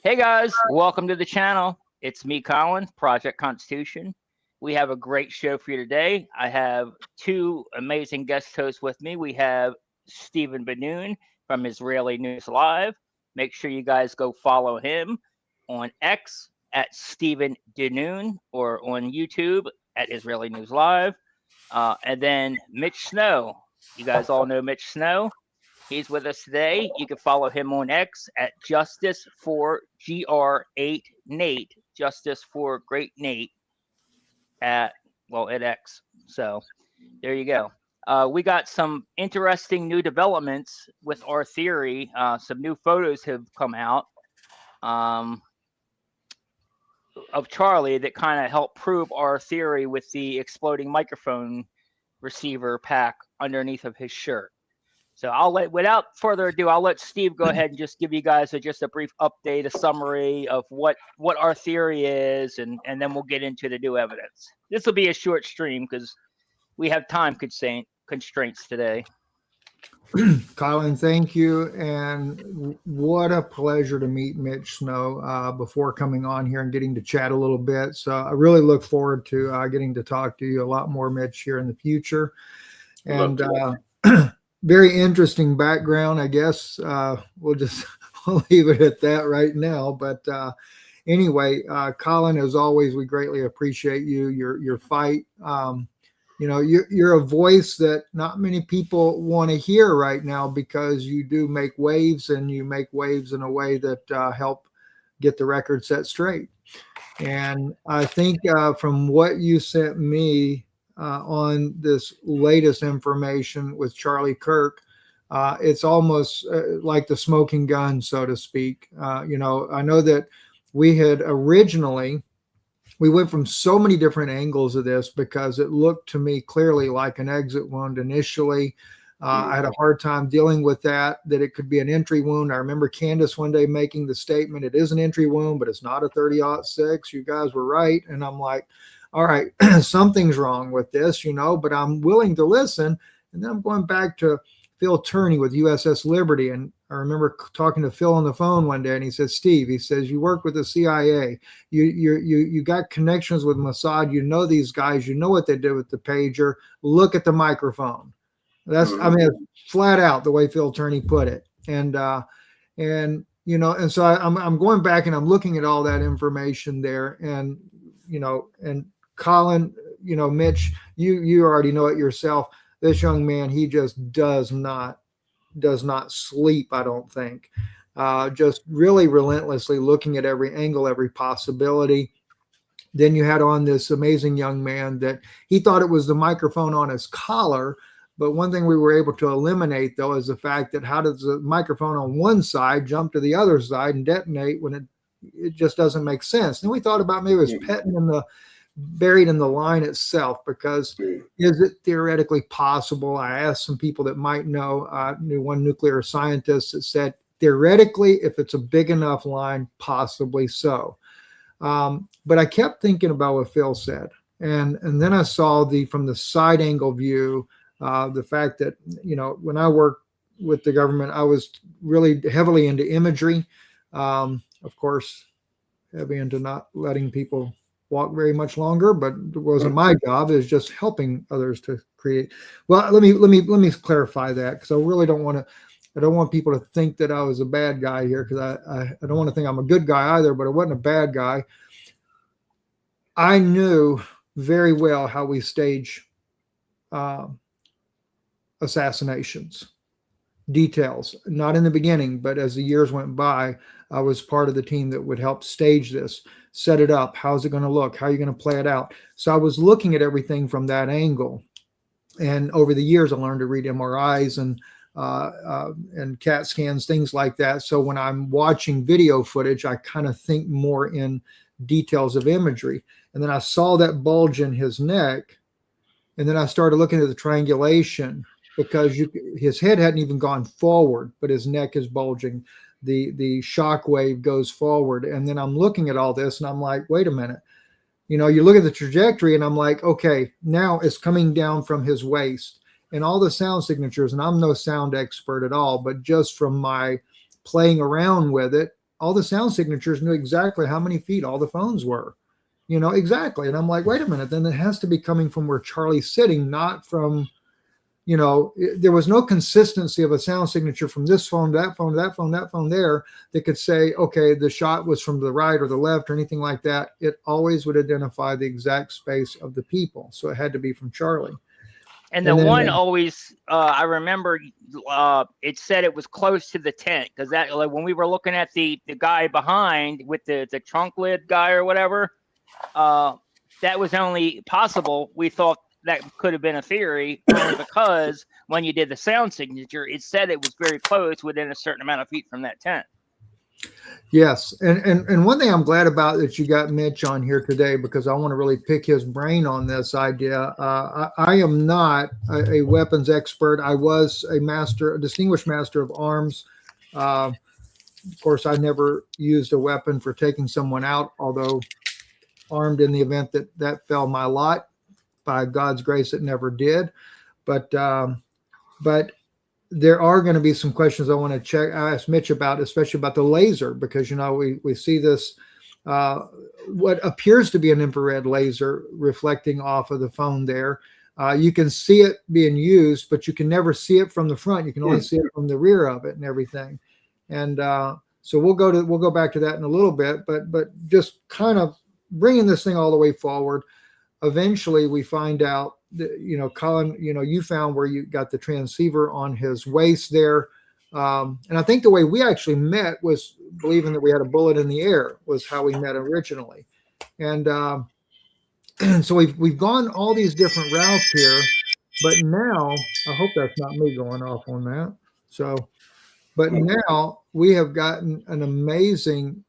Hey guys, welcome to the channel. It's me, Colin, Project Constitution. We have a great show for you today. I have two amazing guest hosts with me. We have Stephen Benoon from Israeli News Live. Make sure you guys go follow him on X at Stephen Benoon or on YouTube at Israeli News Live. And then Mitch Snow. You guys all know Mitch Snow. He's with us today. You can follow him on X at Justice for GR8 Nate. Justice for Great Nate at X. So there you go. We got some interesting new developments with our theory. Some new photos have come out of Charlie that kind of help prove our theory with the exploding microphone receiver pack underneath of his shirt. So without further ado, I'll let Steve go ahead and just give you guys just a brief update, a summary of what our theory is, and then we'll get into the new evidence. This will be a short stream because we have time constraints today. Colin, thank you. And what a pleasure to meet Mitch Snow before coming on here and getting to chat a little bit. So I really look forward to getting to talk to you a lot more, Mitch, here in the future. And very interesting background, I guess. We'll leave it at that right now. But anyway, Colin, as always, we greatly appreciate you, your fight. You're a voice that not many people want to hear right now because you do make waves, and you make waves in a way that help get the record set straight. And I think from what you sent me on this latest information with Charlie Kirk, it's almost like the smoking gun, so to speak. I know that we had originally, we went from so many different angles of this because it looked to me clearly like an exit wound initially. I had a hard time dealing with that it could be an entry wound. I remember Candace one day making the statement, it is an entry wound, but it's not a 30-06. You guys were right. And I'm like, all right, something's wrong with this, but I'm willing to listen. And then I'm going back to Phil Turney with USS Liberty. And I remember talking to Phil on the phone one day, and he said, Steve, he says, you work with the CIA. You got connections with Mossad. You know these guys. You know what they did with the pager. Look at the microphone. That's, I mean, flat out the way Phil Turney put it. And so I'm going back and I'm looking at all that information there. And Colin, Mitch, you already know it yourself. This young man, he just does not sleep, I don't think. Just really relentlessly looking at every angle, every possibility. Then you had on this amazing young man that he thought it was the microphone on his collar. But one thing we were able to eliminate, though, is the fact that how does the microphone on one side jump to the other side and detonate when it just doesn't make sense. Then we thought about maybe it was buried in the line itself, because is it theoretically possible? I asked some people that might know. Knew one nuclear scientist that said theoretically, if it's a big enough line, possibly so. But I kept thinking about what Phil said, and then I saw from the side angle view, the fact that when I worked with the government, I was really heavily into imagery. Of course, heavy into not letting people walk very much longer, but it wasn't my job. It was just helping others to create. Well, let me clarify that, because I really don't want to. I don't want people to think that I was a bad guy here, because I don't want to think I'm a good guy either. But I wasn't a bad guy. I knew very well how we stage assassinations. Details, not in the beginning, but as the years went by, I was part of the team that would help stage this, set it up. How's it going to look? How are you going to play it out? So I was looking at everything from that angle. And over the years, I learned to read MRIs and CAT scans, things like that. So when I'm watching video footage, I kind of think more in details of imagery. And then I saw that bulge in his neck. And then I started looking at the triangulation, because his head hadn't even gone forward, but his neck is bulging. The shock wave goes forward. And then I'm looking at all this and I'm like, wait a minute. You look at the trajectory and I'm like, okay, now it's coming down from his waist, and all the sound signatures. And I'm no sound expert at all, but just from my playing around with it, all the sound signatures knew exactly how many feet all the phones were, exactly. And I'm like, wait a minute, then it has to be coming from where Charlie's sitting, not from, there was no consistency of a sound signature from this phone, that phone, that phone, that phone there that could say, okay, the shot was from the right or the left or anything like that. It always would identify the exact space of the people. So it had to be from Charlie. And the one always, I remember, it said it was close to the tent, because that, like, when we were looking at the guy behind with the trunk lid guy or whatever, that was only possible. We thought that could have been a theory, only because when you did the sound signature, it said it was very close, within a certain amount of feet from that tent. Yes, and one thing I'm glad about that you got Mitch on here today, because I want to really pick his brain on this idea. I am not a weapons expert. I was a distinguished master of arms. Of course, I never used a weapon for taking someone out, although armed in the event that fell my lot. By God's grace, it never did. But there are going to be some questions I want to ask Mitch about, especially about the laser, because we see this what appears to be an infrared laser reflecting off of the phone there. You can see it being used, but you can never see it from the front. You can only see it from the rear of it and everything. And so we'll go back to that in a little bit, but just kind of bringing this thing all the way forward. Eventually we find out that, Colin, you found where you got the transceiver on his waist there. And I think the way we actually met was believing that we had a bullet in the air, was how we met originally. And so we've gone all these different routes here, but now I hope that's not me going off on that. So, but now we have gotten an amazing,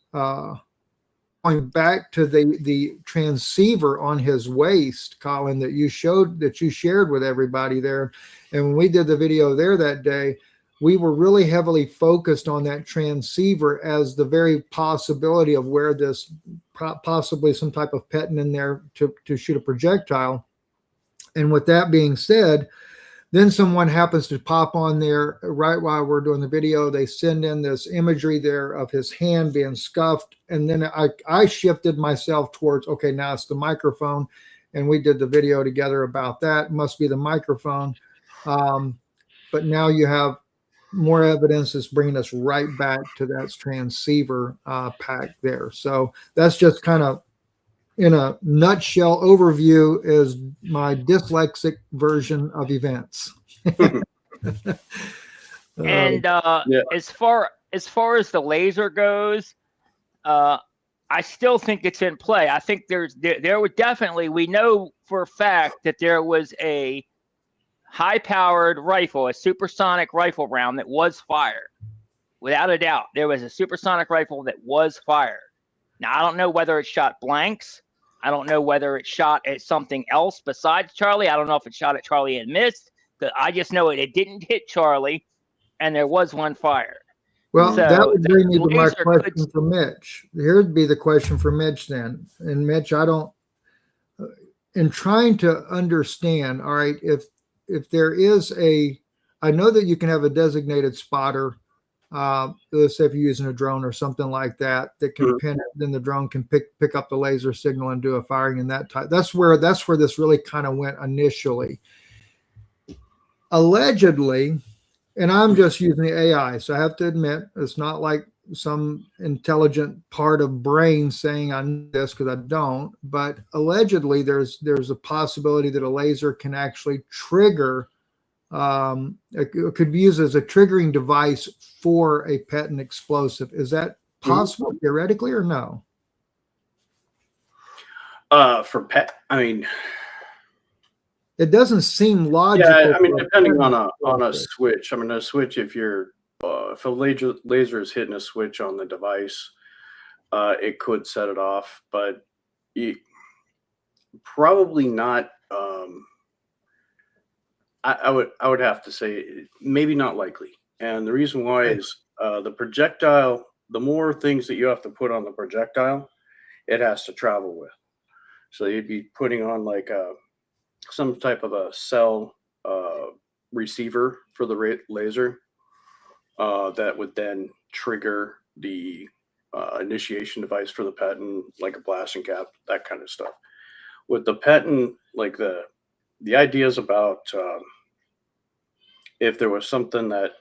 going back to the transceiver on his waist, Colin, that you shared with everybody there. And when we did the video there that day, we were really heavily focused on that transceiver as the very possibility of where this possibly some type of peton in there to shoot a projectile. And with that being said, then someone happens to pop on there right while we're doing the video. They send in this imagery there of his hand being scuffed. And then I shifted myself towards, okay, now it's the microphone. And we did the video together about that. It must be the microphone. But now you have more evidence that's bringing us right back to that transceiver pack there. So that's just kind of, in a nutshell overview, is my dyslexic version of events. And as far as the laser goes, I still think it's in play. I think there would definitely, we know for a fact that there was a high-powered rifle, a supersonic rifle round that was fired. Without a doubt, there was a supersonic rifle that was fired. Now, I don't know whether it shot blanks. I don't know whether it shot at something else besides Charlie. I don't know if it shot at Charlie and missed. I just know it didn't hit Charlie, and there was one fired. Well, so that would bring me to my question for Mitch. Here'd be the question for Mitch then. And Mitch, in trying to understand, all right, if there is I know that you can have a designated spotter, let's say if you're using a drone or something like that can pin it, then the drone can pick up the laser signal and do a firing in that type. That's where this really kind of went initially. Allegedly, and I'm just using the AI, so I have to admit it's not like some intelligent part of brain saying I know this, because I don't. But allegedly, there's a possibility that a laser can actually trigger. It could be used as a triggering device for a peton explosive. Is that possible theoretically or no? It doesn't seem logical. Yeah, I mean, depending on a switch. I mean, a switch, if a laser is hitting a switch on the device, it could set it off, but probably not. I would have to say maybe not likely. And the reason why is the projectile, the more things that you have to put on the projectile, it has to travel with. So you'd be putting on like some type of a cell receiver for the laser that would then trigger the initiation device for the patent, like a blasting cap, that kind of stuff. With the patent, like the ideas about if there was something that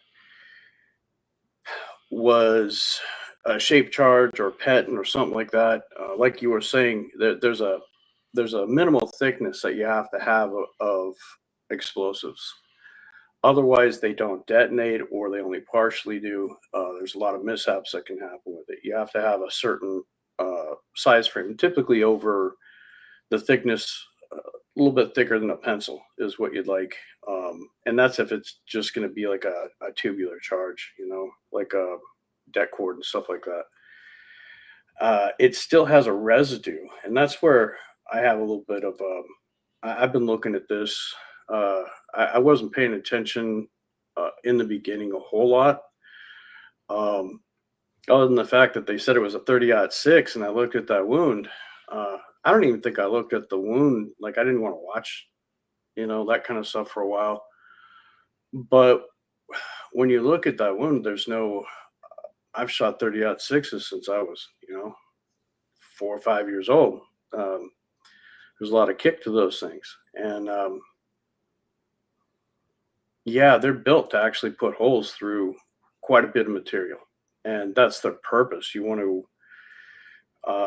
was a shape charge or patent or something like that, like you were saying, there's a minimal thickness that you have to have of explosives. Otherwise, they don't detonate, or they only partially do. There's a lot of mishaps that can happen with it. You have to have a certain size frame, typically over the thickness, a little bit thicker than a pencil is what you'd like. And that's if it's just going to be like a tubular charge, like a deck cord and stuff like that. It still has a residue, and that's where I have a little bit of I've been looking at this. I wasn't paying attention in the beginning a whole lot, other than the fact that they said it was a 30-06, and I looked at that wound. I don't even think I looked at the wound. Like, I didn't want to watch, that kind of stuff for a while. But when you look at that wound, there's no. I've shot 30-06s since I was, 4 or 5 years old. There's a lot of kick to those things, and yeah, they're built to actually put holes through quite a bit of material, and that's their purpose. You want to,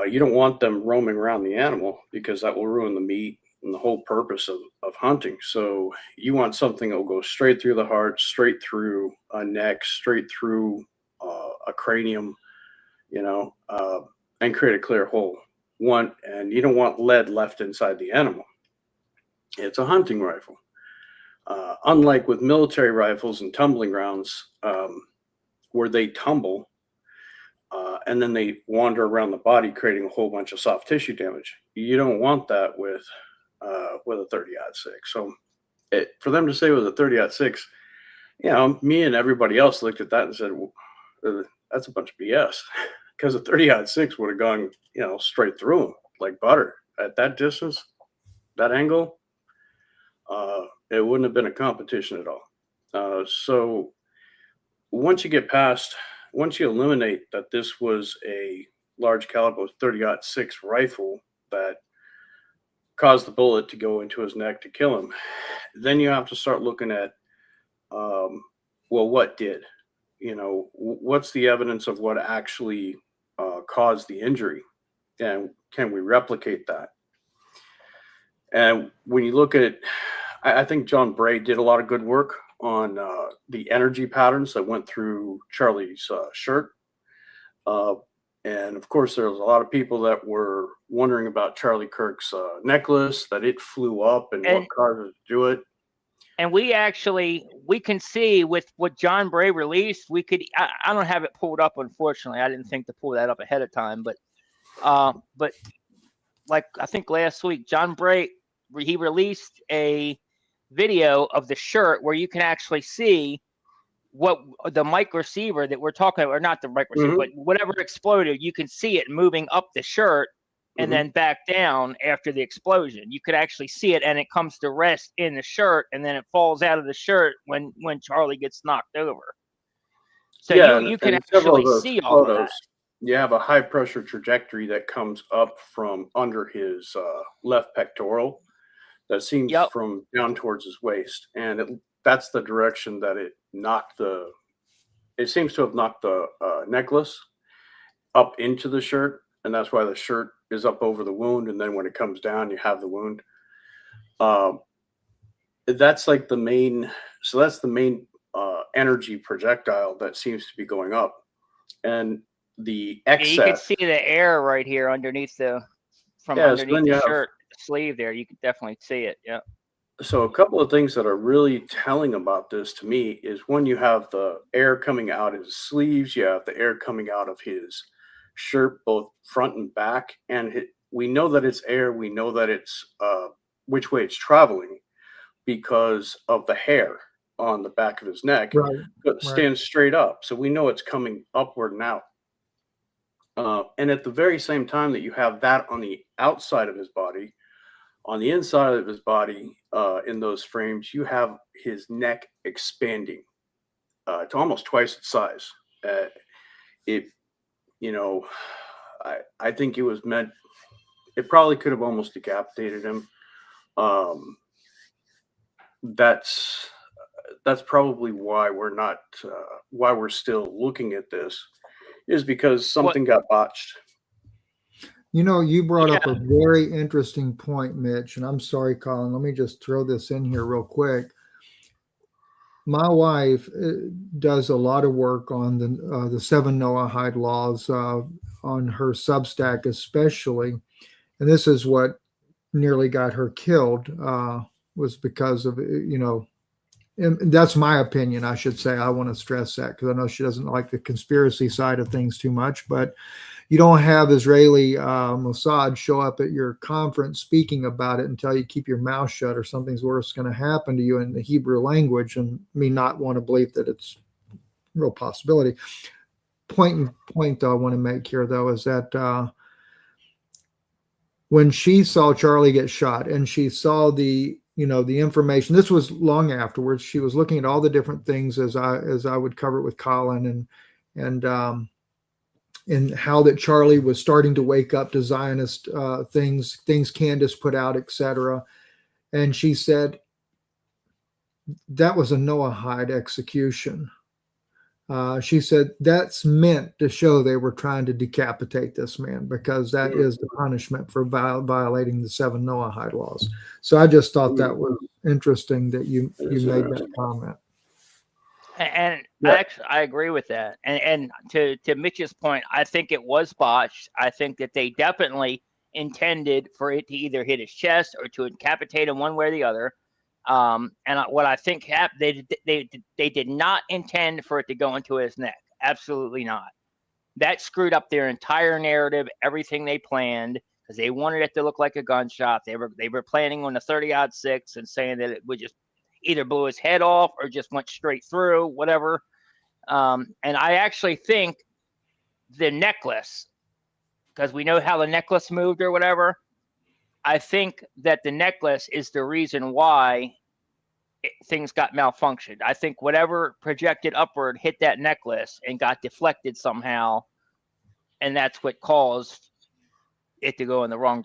you don't want them roaming around the animal, because that will ruin the meat and the whole purpose of hunting. So you want something that will go straight through the heart, straight through a neck, straight through a cranium, and create a clear hole. And you don't want lead left inside the animal. It's a hunting rifle. Unlike with military rifles and tumbling rounds, where they tumble and then they wander around the body, creating a whole bunch of soft tissue damage. You don't want that with a 30-06. So for them to say it was a 30-06, me and everybody else looked at that and said, well, that's a bunch of BS, because a 30-06 would have gone, straight through them like butter at that distance, that angle. It wouldn't have been a competition at all. So once you eliminate that this was a large caliber 30-06 rifle that caused the bullet to go into his neck to kill him, then you have to start looking at, well, what did? What's the evidence of what actually caused the injury, and can we replicate that? And when you look at, I think John Bray did a lot of good work on the energy patterns that went through Charlie's shirt. And of course, there was a lot of people that were wondering about Charlie Kirk's necklace, that it flew up, and what caused it to do it. And we can see with what John Bray released, I don't have it pulled up, unfortunately. I didn't think to pull that up ahead of time, but like I think last week, John Bray, he released a video of the shirt where you can actually see what the mic receiver that we're talking about, or not the mic receiver, but whatever exploded, you can see it moving up the shirt and then back down after the explosion. You could actually see it, and it comes to rest in the shirt, and then it falls out of the shirt when Charlie gets knocked over. So yeah, you can actually see all of that. You have a high pressure trajectory that comes up from under his left pectoral that seems from down towards his waist, and that's the direction that it knocked it seems to have knocked the necklace up into the shirt, and that's why the shirt is up over the wound, and then when it comes down, you have the wound. That's like the main, that's the main energy projectile that seems to be going up, and the excess. You can see the air right here underneath underneath the shirt sleeve there. You can definitely see it. Yeah. So a couple of things that are really telling about this to me is when you have the air coming out of his sleeves, you have the air coming out of his shirt, both front and back, and we know that it's air. We know that it's which way it's traveling because of the hair on the back of his neck. It stands straight up, so we know it's coming upward and out. And at the very same time that you have that on the outside of his body, on the inside of his body, in those frames, you have his neck expanding to almost twice its size. you know, I think it was meant. It probably could have almost decapitated him. Um, that's probably why why we're still looking at this, is because something got botched. You know, you brought Yeah. up a very interesting point, Mitch, and I'm sorry, Colin. Let me just throw this in here real quick. My wife does a lot of work on the 7 Noahide laws on her Substack, especially, and this is what nearly got her killed. Was because of and that's my opinion. I should say, I want to stress that because I know she doesn't like the conspiracy side of things too much, but you don't have Israeli Mossad show up at your conference speaking about it until you keep your mouth shut, or something's worse going to happen to you in the Hebrew language, and me not want to believe that it's a real possibility. Point though I want to make here though is that when she saw Charlie get shot and she saw the information, this was long afterwards. She was looking at all the different things as I would cover it with Colin and how that Charlie was starting to wake up to Zionist things Candace put out, etc. And she said that was a Noahide execution. She said that's meant to show they were trying to decapitate this man, because that is the punishment for violating the 7 Noahide laws. So I just thought that was interesting that you made that comment. And I agree with that. And to Mitch's point, I think it was botched. I think that they definitely intended for it to either hit his chest or to decapitate him one way or the other. What I think happened, they did not intend for it to go into his neck. Absolutely not. That screwed up their entire narrative, everything they planned, because they wanted it to look like a gunshot. They were planning on a 30-06 and saying that it would just either blew his head off or just went straight through, whatever. And I actually think the necklace, because we know how the necklace moved or whatever, I think that the necklace is the reason why things got malfunctioned. I think whatever projected upward hit that necklace and got deflected somehow, and that's what caused it to go in the wrong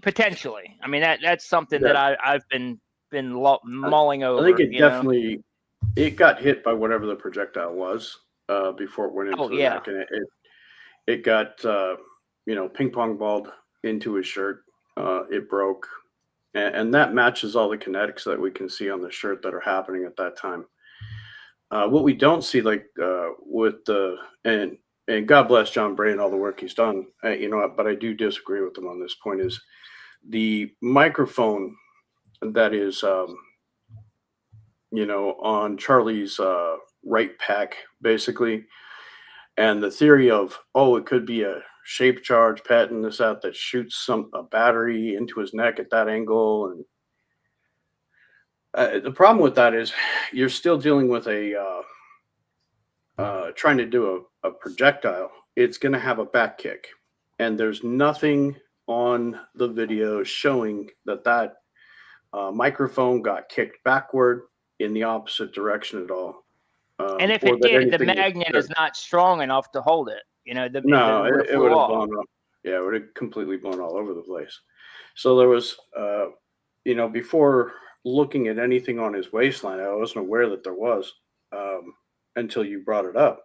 potentially. I mean, that's something that I've been mulling over. I think it definitely it got hit by whatever the projectile was before it went into the neck, and it got ping pong balled into his shirt. It broke, and that matches all the kinetics that we can see on the shirt that are happening at that time. What we don't see, like with the and God bless John Bray and all the work he's done, but I do disagree with him on this point, is the microphone that is on Charlie's right pack, basically, and the theory of it could be a shape charge patent that shoots a battery into his neck at that angle. And the problem with that is you're still dealing with trying to do a projectile. It's going to have a back kick, and there's nothing on the video showing that microphone got kicked backward in the opposite direction at all. And if it did, the magnet is not strong enough to hold it. It would have blown up. Yeah, it would have completely blown all over the place. So there was, before looking at anything on his waistline, I wasn't aware that there was until you brought it up.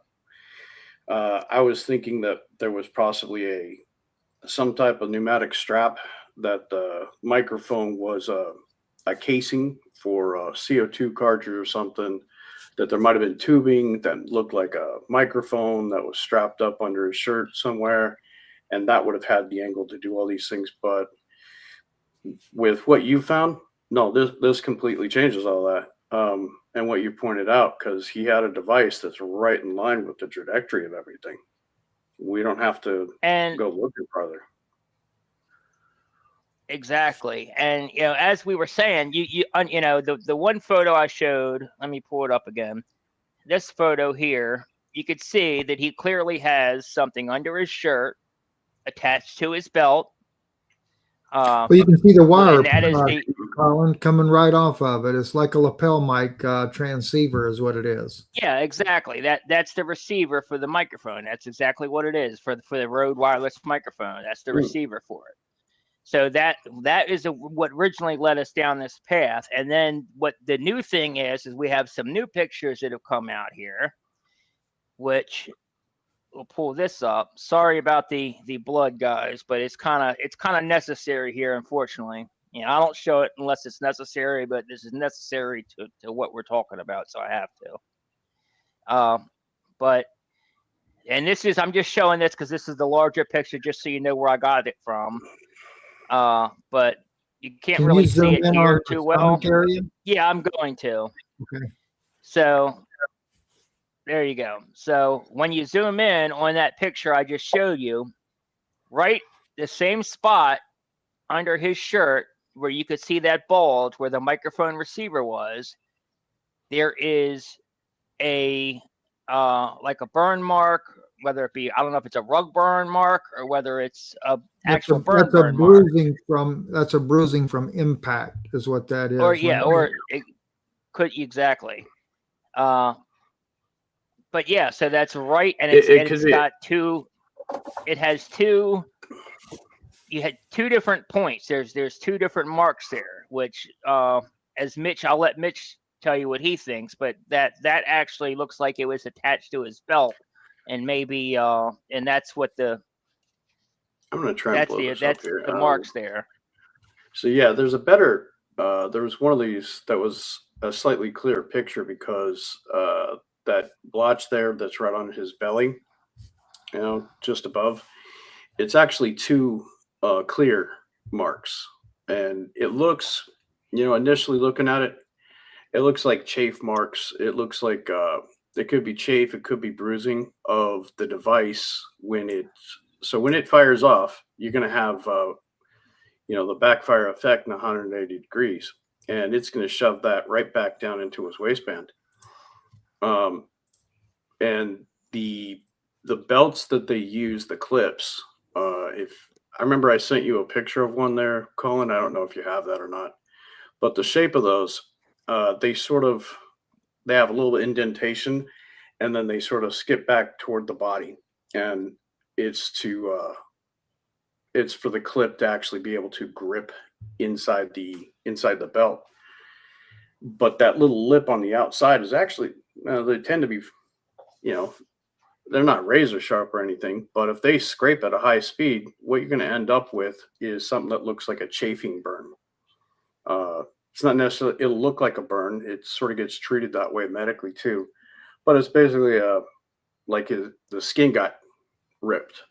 I was thinking that there was possibly some type of pneumatic strap, that the microphone was a casing for a CO2 cartridge or something, that there might have been tubing that looked like a microphone that was strapped up under his shirt somewhere, and that would have had the angle to do all these things. But with what you found, no, this completely changes all that. And what you pointed out, because he had a device that's right in line with the trajectory of everything. We don't have to go looking farther. Exactly. And as we were saying, the one photo I showed, let me pull it up again. This photo here, you could see that he clearly has something under his shirt attached to his belt. Well, you can see the wire, and that is the Colin, coming right off of it. It's like a lapel mic transceiver is what it is. yeah, exactly. That's the receiver for the microphone. That's exactly what it is for the Rode wireless microphone. That's the receiver for it. So that is what originally led us down this path. And then what the new thing is we have some new pictures that have come out here, which we'll pull this up. Sorry about the blood, guys, but it's kind of necessary here, unfortunately. You know, I don't show it unless it's necessary, but this is necessary to what we're talking about, so I have to. But and this is, I'm just showing this because this is the larger picture, just so you know where I got it from. But you can't Can really you zoom see it in here on too the well. stomach area? Yeah, I'm going to. Okay. So there you go. So when you zoom in on that picture I just showed you, right, the same spot under his shirt where you could see that bulge where the microphone receiver was, there is a like a burn mark, whether it be, I don't know if it's a rug burn mark or whether it's a actual burn mark. That's a bruising from impact is what that is. Or yeah, or it could, exactly. But yeah, so that's right, and it's got two. It has two. You had two different points. There's two different marks there, which as Mitch, I'll let Mitch tell you what he thinks, but that actually looks like it was attached to his belt, and maybe and that's what the. I'm gonna try and blow this up here. The marks there. So yeah, there's a better. There was one of these that was a slightly clearer picture because that blotch there that's right on his belly, you know, just above, it's actually two clear marks, and it looks, you know, initially looking at it, it looks like chafe marks. It looks like it could be chafe, it could be bruising of the device when it fires off. You're going to have you know, the backfire effect in 180 degrees, and it's going to shove that right back down into his waistband. And the belts that they use, the clips, if I remember, I sent you a picture of one there, Colin. I don't know if you have that or not, but the shape of those, they have a little indentation, and then they sort of skip back toward the body, and it's for the clip to actually be able to grip inside the belt. But that little lip on the outside is actually, they tend to be, you know, they're not razor sharp or anything, but if they scrape at a high speed, what you're going to end up with is something that looks like a chafing burn. It's not necessarily, it'll look like a burn. It sort of gets treated that way medically too, but it's basically like the skin got ripped.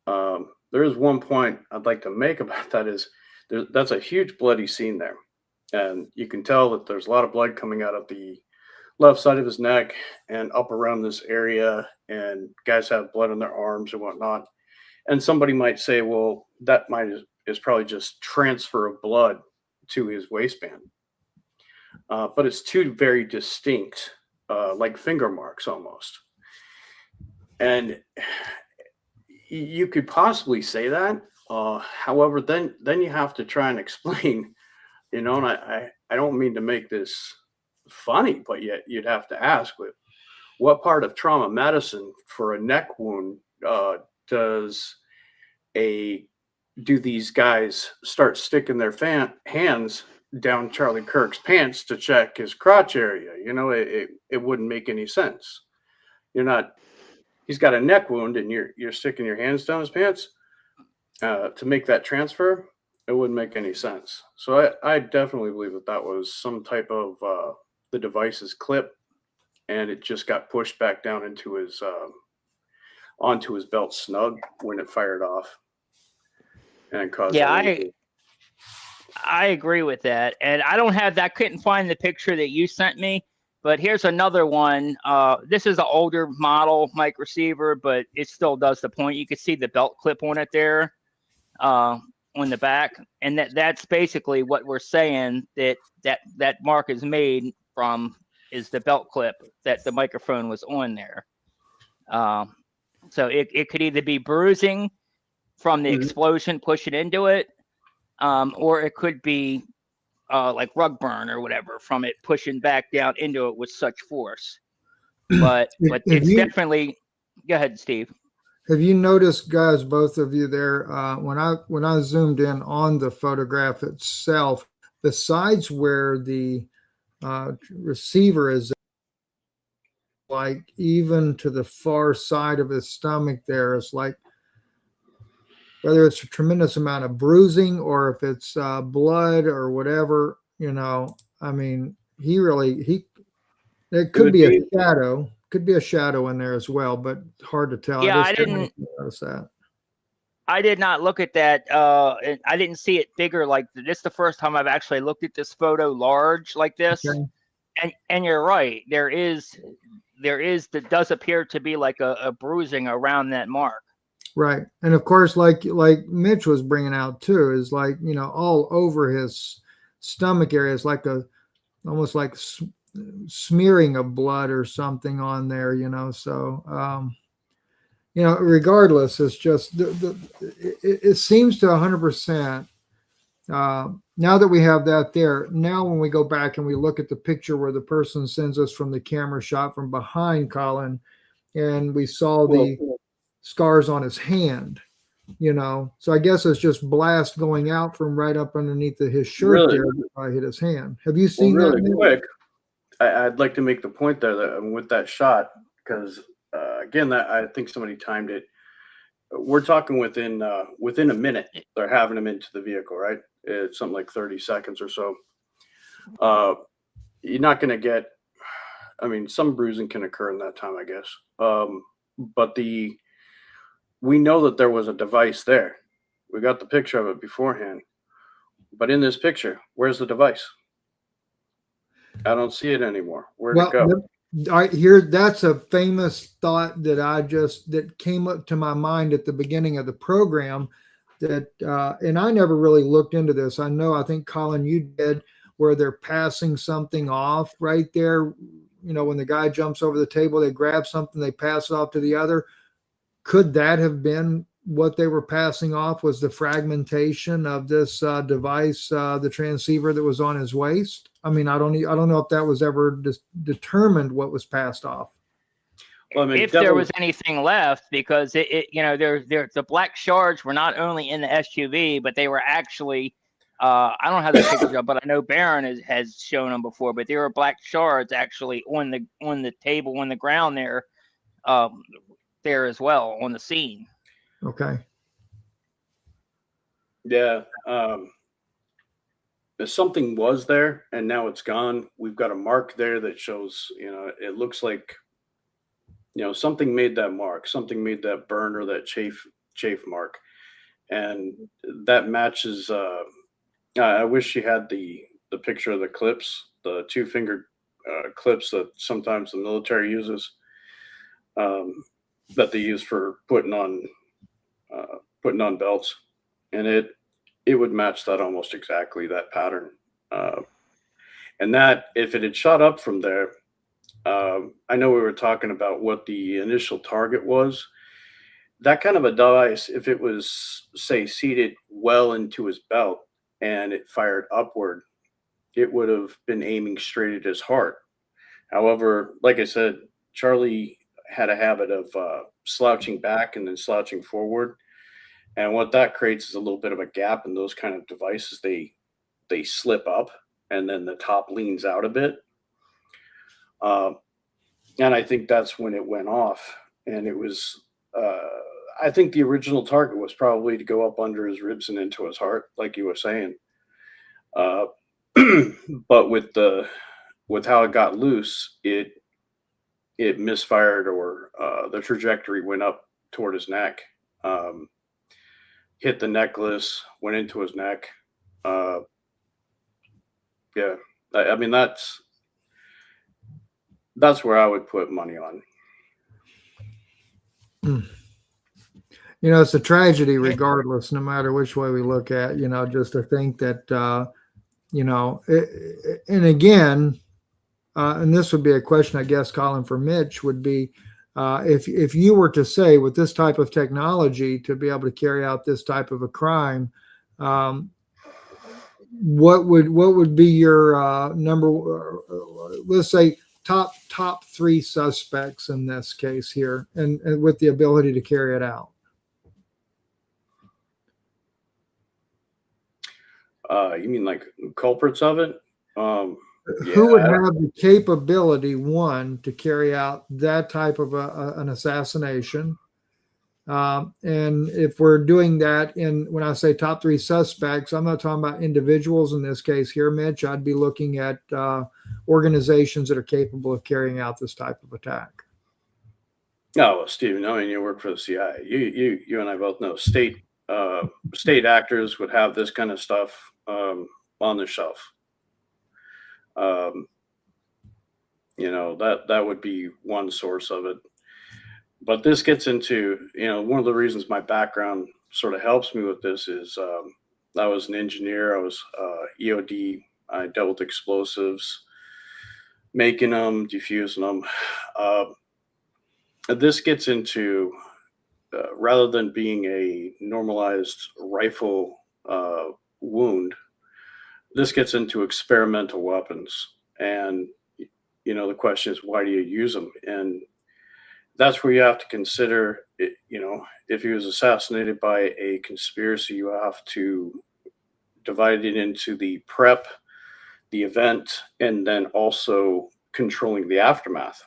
There is one point I'd like to make about that is that's a huge bloody scene there. And you can tell that there's a lot of blood coming out of the left side of his neck and up around this area, and guys have blood on their arms and whatnot. And somebody might say, well, that is probably just transfer of blood to his waistband. But it's two very distinct, like finger marks almost. And you could possibly say that. However, then you have to try and explain, you know, and I don't mean to make this funny, but yet you'd have to ask, what part of trauma medicine for a neck wound do these guys start sticking their hands down Charlie Kirk's pants to check his crotch area? You know, it wouldn't make any sense. He's got a neck wound and you're sticking your hands down his pants to make that transfer. It wouldn't make any sense. So I definitely believe that was some type of the device's clip, and it just got pushed back down into his onto his belt snug when it fired off, and caused. Yeah, I agree with that, and I couldn't find the picture that you sent me. But here's another one. This is an older model mic receiver, but it still does the point. You can see the belt clip on it there on the back. And that's basically what we're saying that mark is made from, is the belt clip that the microphone was on there. So it could either be bruising from the explosion pushing into it, or it could be like rug burn or whatever from it pushing back down into it with such force. But it's definitely. Go ahead, Steve. Have you noticed, guys, both of you there, when I zoomed in on the photograph itself, besides where the receiver is, like even to the far side of his stomach there, it's like whether it's a tremendous amount of bruising or if it's blood or whatever, I mean, it could be a shadow. Could be a shadow in there as well, but hard to tell. Yeah, I didn't notice that. I did not look at that. I didn't see it bigger like this. Is the first time I've actually looked at this photo large like this. Okay. And you're right. There does appear to be like a bruising around that mark. Right, and of course, like Mitch was bringing out too, is like all over his stomach area is like almost like smearing of blood or something on there, so regardless, it's just it seems to 100%. Now that we have that there, now when we go back and we look at the picture where the person sends us from the camera shot from behind Colin, and we saw the scars on his hand, so I guess it's just blast going out from right up underneath his shirt there that probably hit his hand. Have you seen that? Really quick, I'd like to make the point there that with that shot, because again, that I think somebody timed it. We're talking within a minute they're having him into the vehicle, right? It's something like 30 seconds or so. You're not going to get. I mean, some bruising can occur in that time, I guess. But we know that there was a device there. We got the picture of it beforehand. But in this picture, where's the device? I don't see it anymore. Where'd it go? That's a famous thought that came up to my mind at the beginning of the program that, and I never really looked into this. I think Colin, you did, where they're passing something off right there. When the guy jumps over the table, they grab something, they pass it off to the other. Could that have been what they were passing off, was the fragmentation of this device, the transceiver that was on his waist? I mean, I don't know if that was ever determined what was passed off. Well, I mean, if there was anything left, because the black shards were not only in the SUV, but they were actually, I don't have the pictures up, but I know Barron has shown them before, but there were black shards actually on the table, on the ground there as well, on the scene. Okay. Yeah. If something was there and now it's gone, we've got a mark there that shows, it looks like, something made that mark, something made that burn or that chafe mark. And that matches, I wish she had the picture of the clips, the 2-finger clips that sometimes the military uses, that they use for putting on belts, and it would match that almost exactly, that pattern. And that, if it had shot up from there, I know we were talking about what the initial target was. That kind of a device, if it was, say, seated well into his belt and it fired upward, it would have been aiming straight at his heart. However, like I said, Charlie had a habit of slouching back and then slouching forward. And what that creates is a little bit of a gap in those kind of devices. They slip up and then the top leans out a bit. And I think that's when it went off. And it was, I think the original target was probably to go up under his ribs and into his heart, like you were saying. But with how it got loose, it misfired, or the trajectory went up toward his neck. Hit the necklace, went into his neck. Yeah, I mean, that's where I would put money on. It's a tragedy regardless, no matter which way we look at, just to think that, and again, and this would be a question, I guess, Colin, for Mitch, would be, If you were to say with this type of technology to be able to carry out this type of a crime, what would be your number? Let's say top three suspects in this case here, and with the ability to carry it out. You mean like culprits of it? Who would have the capability, one, to carry out that type of an assassination? And if we're doing that when I say top three suspects, I'm not talking about individuals in this case here, Mitch. I'd be looking at organizations that are capable of carrying out this type of attack. No, well, Stephen, I mean, you work for the CIA. You and I both know state actors would have this kind of stuff on the shelf. That would be one source of it. But this gets into, one of the reasons my background sort of helps me with this is I was an engineer. I was EOD. I dealt with explosives, making them, diffusing them. This gets into, rather than being a normalized rifle wound, this gets into experimental weapons. And, the question is, why do you use them? And that's where you have to consider, if he was assassinated by a conspiracy, you have to divide it into the prep, the event, and then also controlling the aftermath.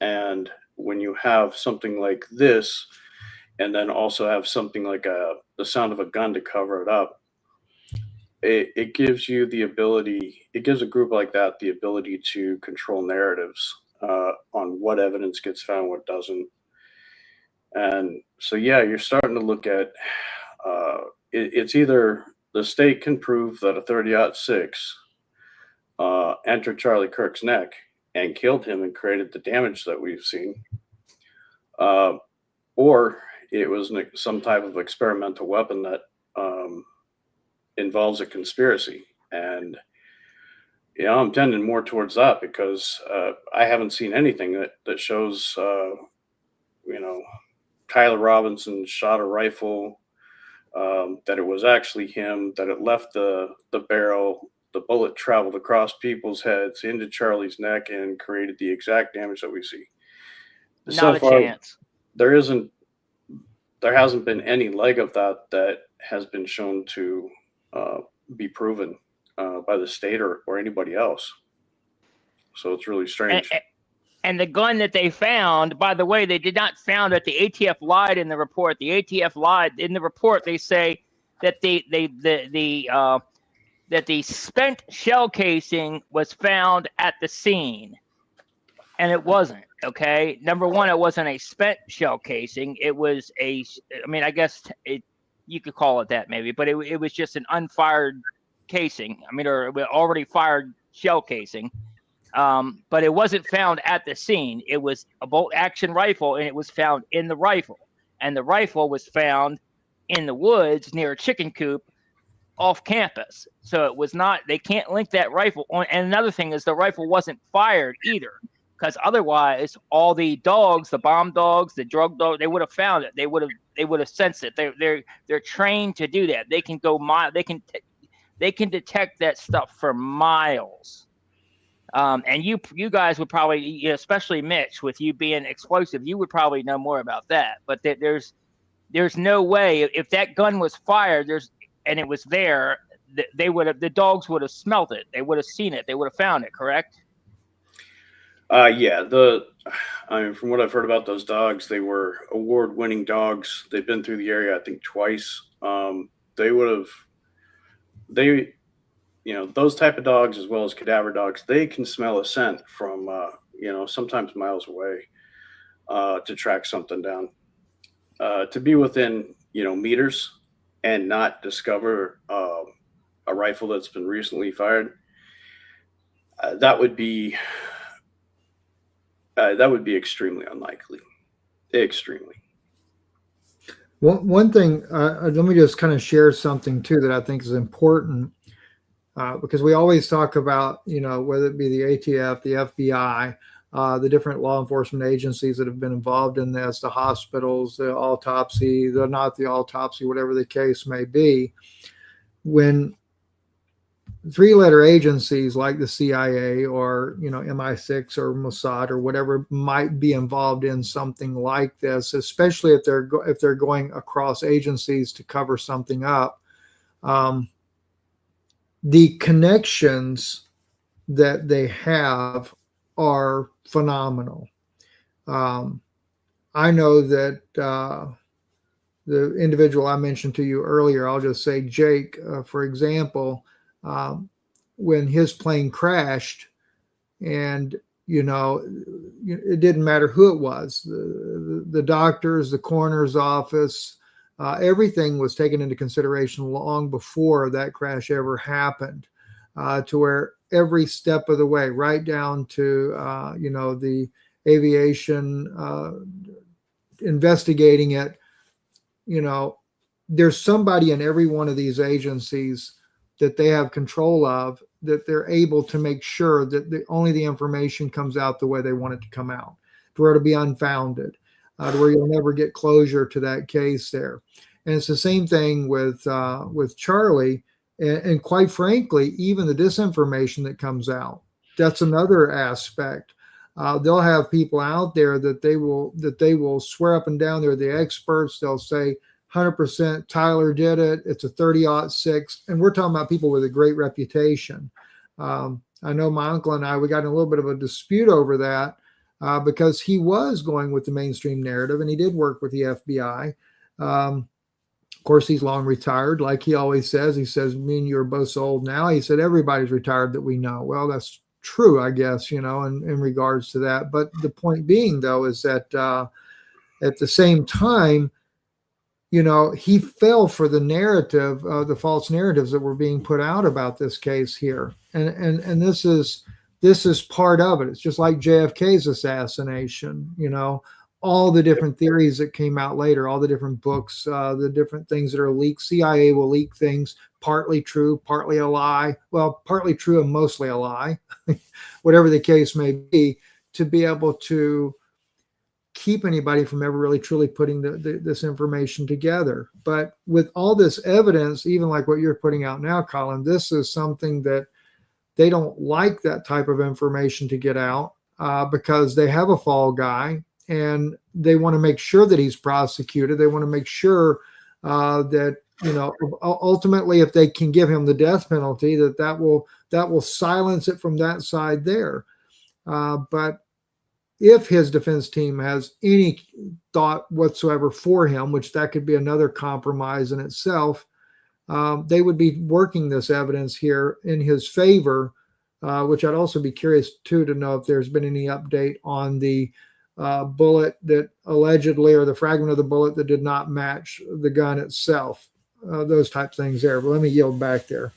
And when you have something like this, and then also have something like the sound of a gun to cover it up, it gives you the ability, it gives a group like that the ability to control narratives on what evidence gets found, what doesn't. And so, yeah, you're starting to look at, it's either the state can prove that a 30-06 entered Charlie Kirk's neck and killed him and created the damage that we've seen, or it was some type of experimental weapon that involves a conspiracy. And I'm tending more towards that because I haven't seen anything that shows Tyler Robinson shot a rifle, that it was actually him, that it left the barrel, the bullet traveled across people's heads into Charlie's neck and created the exact damage that we see. Not a chance. There hasn't been any leg of that has been shown to be proven by the state or anybody else. So it's really strange. And the gun that they found, by the way, they did not found that the ATF lied in the report. The ATF lied in the report. They say that that the spent shell casing was found at the scene, and it wasn't. Okay, number one, it wasn't a spent shell casing. It was I guess you could call it that maybe, but it was just an unfired casing. Or already fired shell casing. But it wasn't found at the scene. It was a bolt action rifle, and it was found in the rifle. And the rifle was found in the woods near a chicken coop off campus. So it was not, they can't link that rifle on. And another thing is the rifle wasn't fired either, because otherwise all the dogs, the bomb dogs, the drug dogs, they would have found it. They would have sensed it. They're trained to do that. They can go they can detect that stuff for miles. And you guys would probably, especially Mitch, with you being explosive, you would probably know more about that. But there's no way, if that gun was fired, and it was there, the dogs would have smelt it. They would have seen it. They would have found it. Correct? Yeah. From what I've heard about those dogs, they were award-winning dogs. They've been through the area, I think, twice. Those type of dogs, as well as cadaver dogs, they can smell a scent from, sometimes miles away, to track something down. To be within, meters and not discover a rifle that's been recently fired, that would be extremely unlikely. Extremely. One thing, let me just kind of share something too that I think is important. Because we always talk about, whether it be the ATF, the FBI, the different law enforcement agencies that have been involved in this, the hospitals, the autopsy, not the autopsy, whatever the case may be. When three-letter agencies like the CIA or MI6 or Mossad or whatever might be involved in something like this, especially if they're going across agencies to cover something up, the connections that they have are phenomenal. I know that the individual I mentioned to you earlier, I'll just say Jake, for example, when his plane crashed, and it didn't matter who it was, the doctors, the coroner's office, everything was taken into consideration long before that crash ever happened, to where every step of the way, right down to the aviation investigating it, there's somebody in every one of these agencies that they have control of, that they're able to make sure that only the information comes out the way they want it to come out, to where it'll be unfounded, to where you'll never get closure to that case there. And it's the same thing with Charlie, and quite frankly, even the disinformation that comes out. That's another aspect. They'll have people out there that they will swear up and down they're the experts. They'll say 100% Tyler did it. It's a 30-06. And we're talking about people with a great reputation. I know my uncle and I, we got in a little bit of a dispute over that because he was going with the mainstream narrative and he did work with the FBI. Of course, he's long retired. Like he always says, he says, me and you are both so old now. He said, everybody's retired that we know. Well, that's true, I guess, in regards to that. But the point being, though, is that at the same time, he fell for the narrative, the false narratives that were being put out about this case here. And this is part of it. It's just like JFK's assassination, all the different theories that came out later, all the different books, the different things that are leaked. CIA will leak things, partly true, partly a lie. Well, partly true and mostly a lie, whatever the case may be, to be able to keep anybody from ever really truly putting this information together. But with all this evidence, even like what you're putting out now, Colin, this is something that they don't like that type of information to get out because they have a fall guy and they want to make sure that he's prosecuted. They want to make sure that, ultimately, if they can give him the death penalty, that will silence it from that side there. But if his defense team has any thought whatsoever for him, which that could be another compromise in itself, they would be working this evidence here in his favor, which I'd also be curious too to know if there's been any update on the bullet that allegedly, or the fragment of the bullet that did not match the gun itself, those type of things there. But let me yield back there.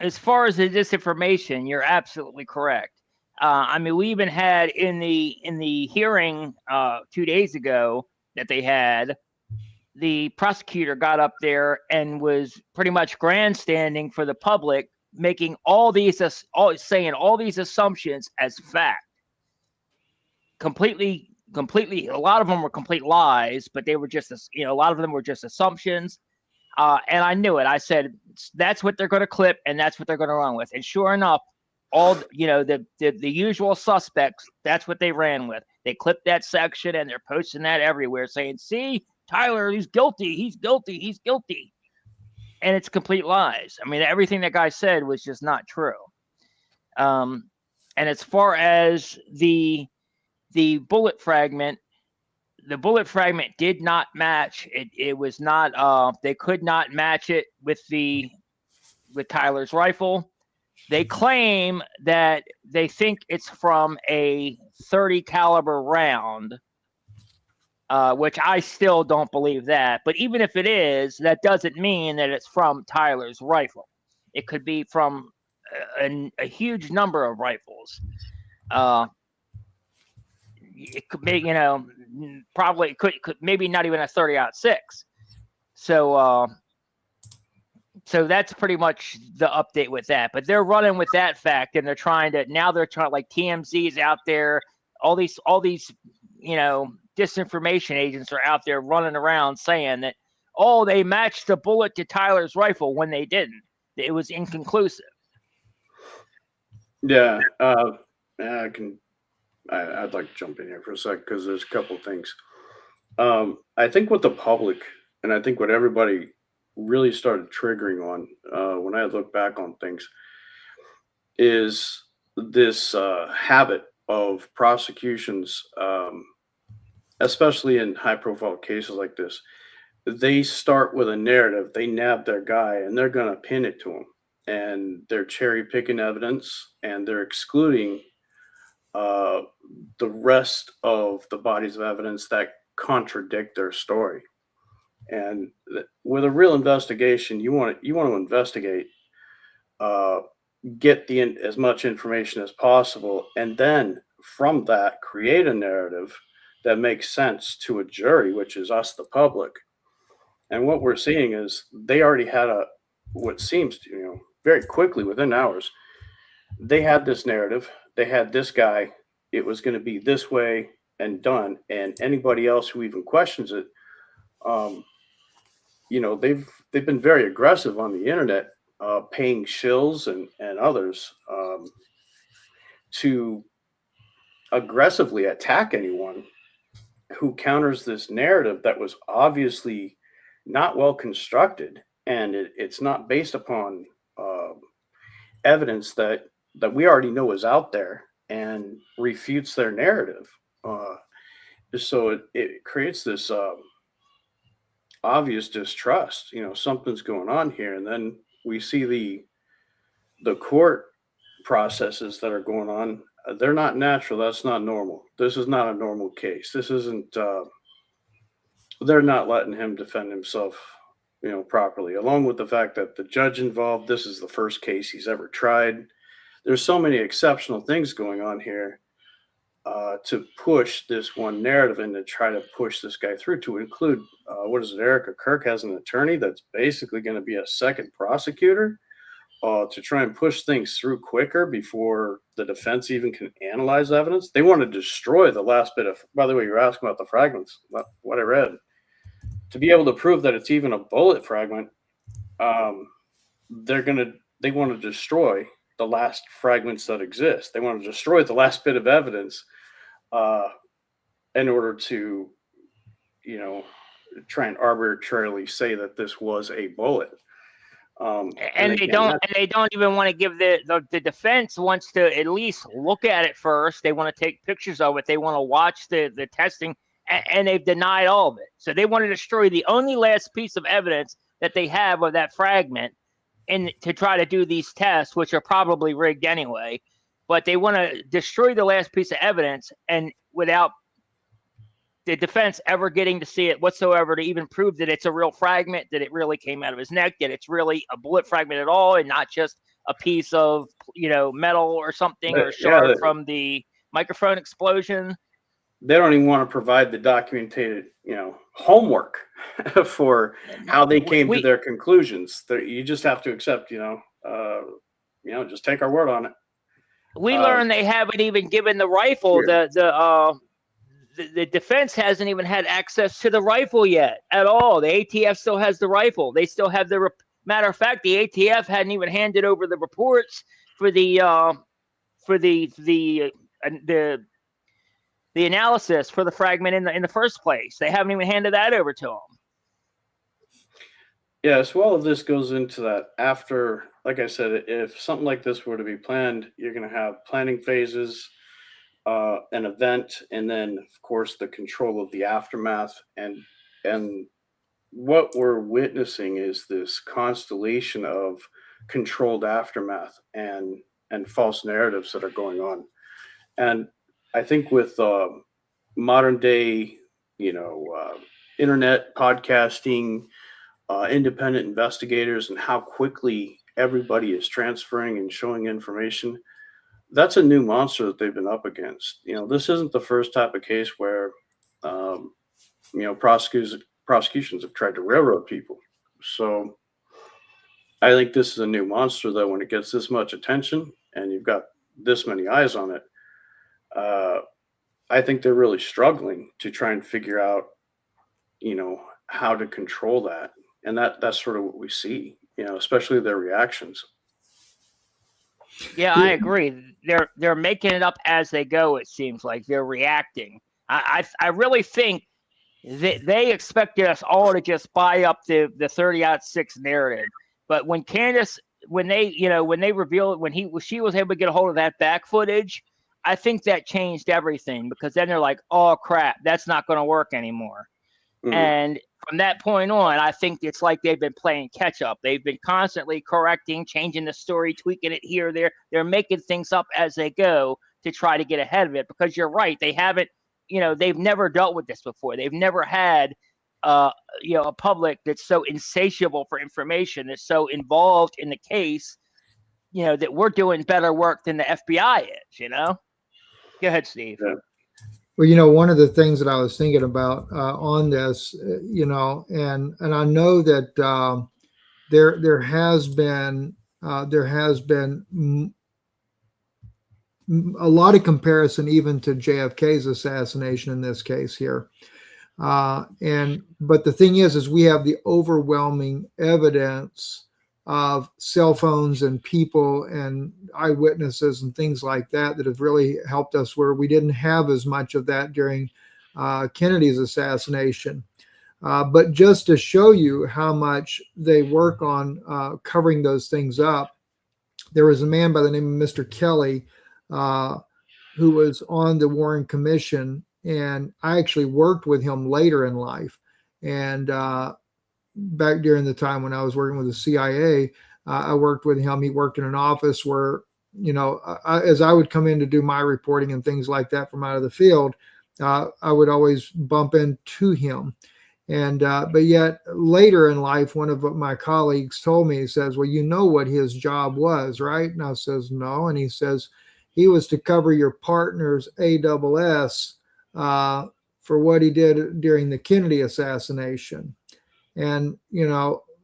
As far as the disinformation, you're absolutely correct. We even had in the hearing 2 days ago that they had, the prosecutor got up there and was pretty much grandstanding for the public, making saying all these assumptions as fact. Completely. A lot of them were complete lies, but they were just a lot of them were just assumptions. And I knew it. I said, that's what they're going to clip and that's what they're going to run with. And sure enough, all, the usual suspects, that's what they ran with. They clipped that section and they're posting that everywhere saying, see, Tyler, he's guilty. He's guilty. He's guilty. And it's complete lies. Everything that guy said was just not true. And as far as the bullet fragment, the bullet fragment did not match. It was not. They could not match it with Tyler's rifle. They claim that they think it's from a .30 caliber round, which I still don't believe that. But even if it is, that doesn't mean that it's from Tyler's rifle. It could be from a huge number of rifles. It could be, probably could maybe not even a .30-06. So So that's pretty much the update with that. But they're running with that fact, and they're trying like TMZ is out there. All these disinformation agents are out there running around saying that, oh, they matched the bullet to Tyler's rifle when they didn't. It was inconclusive. Yeah, I'd like to jump in here for a sec because there's a couple things. I think what the public and I think what everybody really started triggering on when I look back on things is this habit of prosecutions, especially in high-profile cases like this. They start with a narrative, they nab their guy, and they're going to pin it to him. And they're cherry-picking evidence, and they're excluding the rest of the bodies of evidence that contradict their story. And with a real investigation, you want to investigate, get as much information as possible, and then from that create a narrative that makes sense to a jury, which is us, the public. And what we're seeing is they already had what seems to, very quickly within hours, they had this narrative. They had this guy. It was going to be this way and done. And anybody else who even questions it, they've been very aggressive on the internet, paying shills and others to aggressively attack anyone who counters this narrative that was obviously not well constructed, and it's not based upon evidence that we already know is out there and refutes their narrative. So it creates this obvious distrust. Something's going on here, and then we see the court processes that are going on. They're not natural. That's not normal. This is not a normal case. This isn't. They're not letting him defend himself, properly. Along with the fact that the judge involved, this is the first case he's ever tried. There's so many exceptional things going on here to push this one narrative and to try to push this guy through. To include, Erica Kirk has an attorney that's basically going to be a second prosecutor. To try and push things through quicker before the defense even can analyze evidence. They want to destroy the last bit of, by the way, you're asking about the fragments, what I read. To be able to prove that it's even a bullet fragment, they want to destroy the last fragments that exist. They want to destroy the last bit of evidence in order to, try and arbitrarily say that this was a bullet. And they don't even want to give the defense wants to at least look at it first. They want to take pictures of it. They want to watch the testing, and they've denied all of it. So they want to destroy the only last piece of evidence that they have of that fragment, and to try to do these tests, which are probably rigged anyway. But they want to destroy the last piece of evidence, and without the defense ever getting to see it whatsoever to even prove that it's a real fragment, that it really came out of his neck, that it's really a bullet fragment at all, and not just a piece of, metal or something, or shard from the microphone explosion. They don't even want to provide the documented, homework for how they came to their conclusions. You just have to accept, just take our word on it. We learned they haven't even given the rifle the defense hasn't even had access to the rifle yet at all. The ATF still has the rifle. They still have the matter of fact, the ATF hadn't even handed over the reports for the analysis for the fragment in the first place. They haven't even handed that over to them. Yeah, so all of this goes into that after, like I said, if something like this were to be planned, you're going to have planning phases, an event, and then of course the control of the aftermath. And what we're witnessing is this constellation of controlled aftermath and false narratives that are going on. And I think with modern day, internet podcasting, independent investigators, and how quickly everybody is transferring and showing information, that's a new monster that they've been up against. This isn't the first type of case where, prosecutions have tried to railroad people. So I think this is a new monster, though, when it gets this much attention and you've got this many eyes on it. I think they're really struggling to try and figure out, how to control that. And that's sort of what we see, especially their reactions. Yeah, I agree. They're making it up as they go. It seems like they're reacting. I really think they expected us all to just buy up the 30-06 narrative. But when Candace, when they revealed, she was able to get a hold of that back footage, I think that changed everything, because then they're like, oh crap, that's not going to work anymore. And from that point on, I think it's like they've been playing catch up. They've been constantly correcting, changing the story, tweaking it here, there. They're making things up as they go to try to get ahead of it, because you're right. They haven't, they've never dealt with this before. They've never had, a public that's so insatiable for information, that's so involved in the case, that we're doing better work than the FBI is, Go ahead, Steve. Yeah. Well, one of the things that I was thinking about on this, and I know that there has been a lot of comparison even to JFK's assassination in this case here, but the thing is we have the overwhelming evidence of cell phones and people and eyewitnesses and things like that have really helped us, where we didn't have as much of that during Kennedy's assassination. But just to show you how much they work on covering those things up, there was a man by the name of Mr. Kelly who was on the Warren Commission, and I actually worked with him later in life. And back during the time when I was working with the CIA, I worked with him. He worked in an office where, as I would come in to do my reporting and things like that from out of the field, I would always bump into him. And but yet later in life, one of my colleagues told me, he says, well, you know what his job was, right? And I says, no. And he says, he was to cover your partner's ASS for what he did during the Kennedy assassination. And,